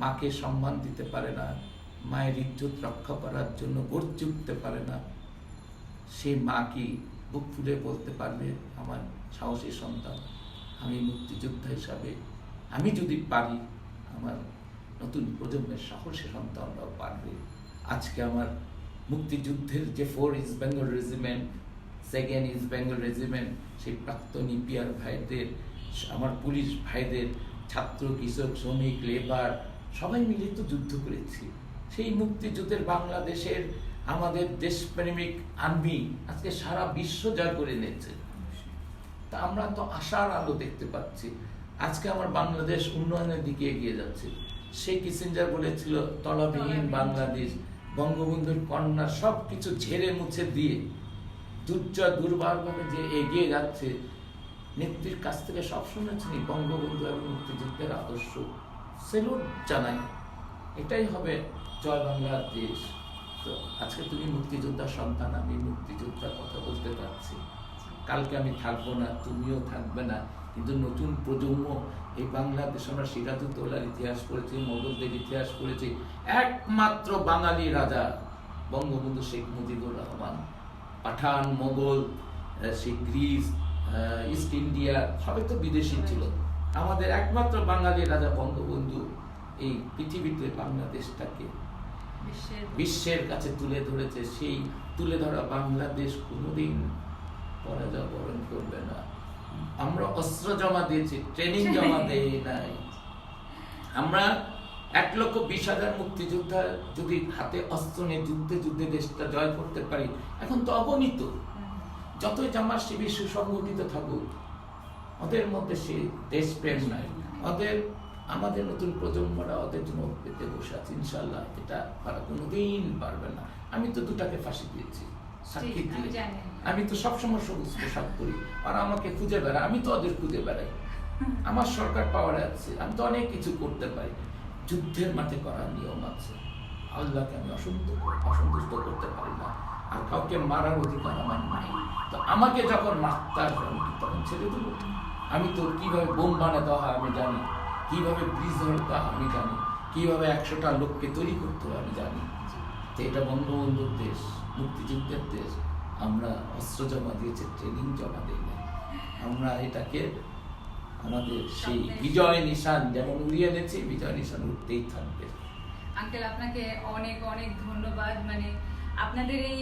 মাকে সম্মান দিতে পারে না, মায়ের ইজ্জত রক্ষা করার জন্য গর্জে উঠতে পারে না, সে মা কি বুক ফুলে বলতে পারবে আমার সাহসী সন্তান? আমি মুক্তিযোদ্ধা হিসাবে আমি যদি পারি, আমার নতুন প্রজন্মের সাহসী সন্তানরাও পারবে। আজকে আমার মুক্তিযুদ্ধের যে 4 east Bengal regiment, 2nd east Bengal regiment, সেই প্রাক্তন ইপিআর ভাইদের, আমার পুলিশ ভাইদের, ছাত্র, কৃষক, শ্রমিক, লেবার সবাই মিলে তো যুদ্ধ করেছি। সেই মুক্তিযুদ্ধের বাংলাদেশের আমাদের দেশপ্রেমিক আর্মি আজকে সারা বিশ্ব জয় করে নিয়েছে। তা আমরা তো আশার আলো দেখতে পাচ্ছি। আজকে আমার বাংলাদেশ উন্নয়নের দিকে এগিয়ে যাচ্ছে। শেখ কিসিঞ্জার বলেছিল তলাবিহীন বাংলাদেশ। বঙ্গবন্ধুর কন্যা সবকিছু ঝেড়ে মুছে দিয়ে দুর্জয় দুর্বারভাবে যে এগিয়ে যাচ্ছে, নেত্রীর কাছ থেকে সব শুনেছেন বঙ্গবন্ধু এবং মুক্তিযুদ্ধের আদর্শ। সেলুট জানাই, এটাই হবে জয় বাংলার দেশ। তো আজকে তুমি মুক্তিযোদ্ধার সন্তান, আমি মুক্তিযোদ্ধার কথা বলতে পারছি। কালকে আমি থাকবো না, তুমিও থাকবে না, কিন্তু নতুন প্রজন্ম এই বাংলাদেশ, আমরা সিরাজউদ্দৌলার ইতিহাস পড়েছি, মোগলদের ইতিহাস পড়েছি। একমাত্র বাঙালি রাজা বঙ্গবন্ধু শেখ মুজিবুর রহমান। পাঠান, মোগল, সেই গ্রিস, ইস্ট ইন্ডিয়া সবাই তো বিদেশি ছিল। আমাদের একমাত্র বাঙালি রাজা বঙ্গবন্ধু এই পৃথিবীতে বাংলাদেশটাকে বিশ্বের কাছে তুলে ধরেছে। সেই তুলে ধরা বাংলাদেশ কোনোদিন পরাজয় বরণ করবে না। আমরা অস্ত্র জমা দিয়েছি, ট্রেনিং জমা দেই নাই। আমরা 1,20,000 মুক্তিযোদ্ধা যদি হাতে অস্ত্র নিয়ে যুদ্ধে যুদ্ধে দেশটা জয় করতে পারি, এখন তো অগণিত। যতই জামাত শিবির সুসংগঠিত থাকুক, ওদের মধ্যে সে দেশপ্রেম নাই। আমাদের নতুন প্রজন্মরা ওদের জন্য পেতে বসে আছে। ইনশাল্লাহ এটা তারা কোনোদিন পারবে না। আমি তো 2টাকে ফাঁসি দিয়েছি, সাক্ষী দিয়ে। আমি তো সবসময় সবুজ পোশাক করি, আর আমাকে খুঁজে বেড়ায়, আমি তো ওদের খুঁজে বেড়াই। আমার সরকার পাওয়ারে আছে, আমি তো অনেক কিছু করতে পারি। যুদ্ধের মাঠে করার নিয়ম আছে। আল্লাহকে আমি অসন্তুষ্ট করতে পারি না, আর কাউকে মারার অধিকার আমার নাই। তো আমাকে যখন মারতে আসবে আমি তখন ছেড়ে দেবো? আমি তো কিভাবে বোম বানাতে হয় আমি জানি, কিভাবে ব্রিজ ধরতে হয় আমি জানি, কিভাবে 100টা লোককে তৈরি করতে হয় আমি জানি। তো এটা বঙ্গবন্ধুর দেশ, মুক্তিযুদ্ধের দেশ। আমরা অস্ত্র জমা দিয়েছি, ট্রেনিং জমা দিই না। আমরা এটাকে আমাদের সেই বিজয় নিশান যেমন উড়িয়ে এনেছি, বিজয় নিশান উঠতেই থাকবে। আঙ্কেল, আপনাকে অনেক অনেক ধন্যবাদ। মানে আপনাদের এই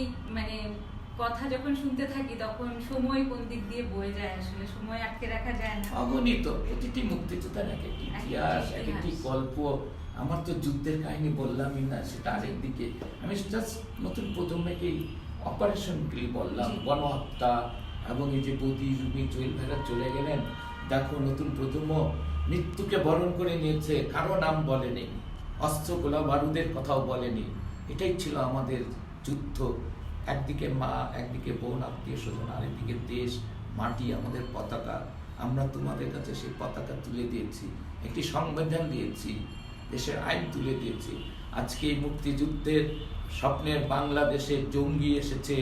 কথা যখন শুনতে থাকি তখন সময় কোন দিক দিয়ে বয়ে যায়, আসলে সময় আটকে রাখা যায় না। অগণিত প্রতিটি মুক্তিযোদ্ধার এক একটি ইতিহাস, এক একটি গল্প। আমার তো যুদ্ধের কাহিনী বললামই না, সেটা আরেকদিকে। আমি জাস্ট নতুন প্রজন্মকে অপারেশনগুলি বললাম, গণহত্যা এবং এই যে বদি রুবি জুয়েল ভাইরা চলে গেলেন। দেখো নতুন প্রজন্ম মৃত্যুকে বরণ করে নিয়েছে, কারো নাম বলেনি, অস্ত্র গোলা বারুদের কথাও বলেনি। এটাই ছিল আমাদের যুদ্ধ। একদিকে মা, একদিকে বোন, আত্মীয় স্বজন, আরেকদিকে দেশ, মাটি, আমাদের পতাকা। আমরা তোমাদের কাছে সেই পতাকা তুলে দিয়েছি, একটি সংবিধান দিয়েছি, দেশের আইন তুলে দিয়েছি। আজকে এই মুক্তিযুদ্ধের স্বপ্নের বাংলাদেশে জঙ্গি এসেছে,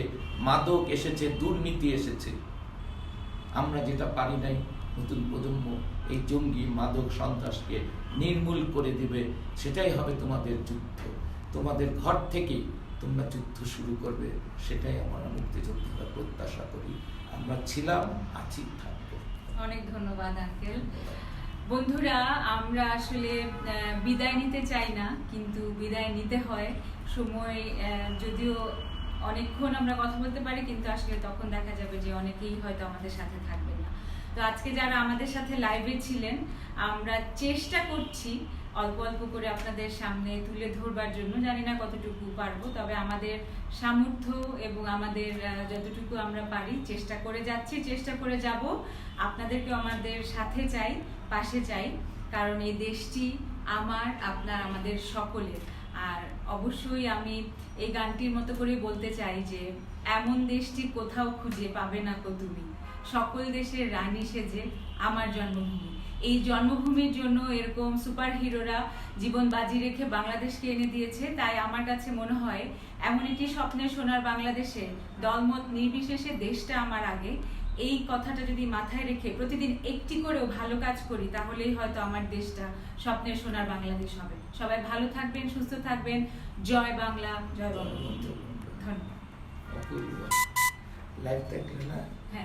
মাদক এসেছে, দুর্নীতি এসেছে। আমরা যেটা পারি নাই, নতুন প্রজন্ম এই জঙ্গি, মাদক, সন্ত্রাসকে নির্মূল করে দিবে। সেটাই হবে তোমাদের যুদ্ধ। তোমাদের ঘর থেকে তোমরা যুদ্ধ শুরু করবে, সেটাই আমরা মুক্তিযোদ্ধারা প্রত্যাশা করি। আমরা ছিলাম, আছি, থাকবো। অনেক ধন্যবাদ আঙ্কেল। বন্ধুরা, আমরা আসলে বিদায় নিতে চাই না, কিন্তু বিদায় নিতে হয়। সময় যদিও অনেকক্ষণ আমরা কথা বলতে পারি, কিন্তু আসলে তখন দেখা যাবে যে অনেকেই হয়তো আমাদের সাথে থাকবে না। তো আজকে যারা আমাদের সাথে লাইভে ছিলেন, আমরা চেষ্টা করছি অল্প অল্প করে আপনাদের সামনে তুলে ধরবার জন্য। জানি না কতটুকু পারবো, তবে আমাদের সামর্থ্য এবং আমাদের যতটুকু আমরা পারি চেষ্টা করে যাচ্ছি, চেষ্টা করে যাব। আপনাদেরকে আমাদের সাথে চাই, পাশে চাই, কারণ এই দেশটি আমার, আপনার, আমাদের সকলের। আর অবশ্যই আমি এই গানটির মতো করে বলতে চাই যে এমন দেশটি কোথাও খুঁজে পাবে না কো তুমি, সকল দেশের রানী সেজে আমার জন্মভূমি। এই জন্মভূমির জন্য এরকম সুপার হিরোরা জীবন বাজি রেখে বাংলাদেশকে এনে দিয়েছে। তাই আমার কাছে মনে হয় এমন একটি স্বপ্নের সোনার বাংলাদেশে দলমত নির্বিশেষে দেশটা আমার আগে, এই কথাটা যদি মাথায় রেখে প্রতিদিন একটি করেও ভালো কাজ করি, তাহলেই হয়তো আমার দেশটা স্বপ্নের সোনার বাংলাদেশ হবে। সবাই ভালো থাকবেন, সুস্থ থাকবেন। জয় বাংলা, জয় বঙ্গবন্ধু। ধন্যবাদ। অপূর্ব লাইভ থাকলে না। হ্যাঁ।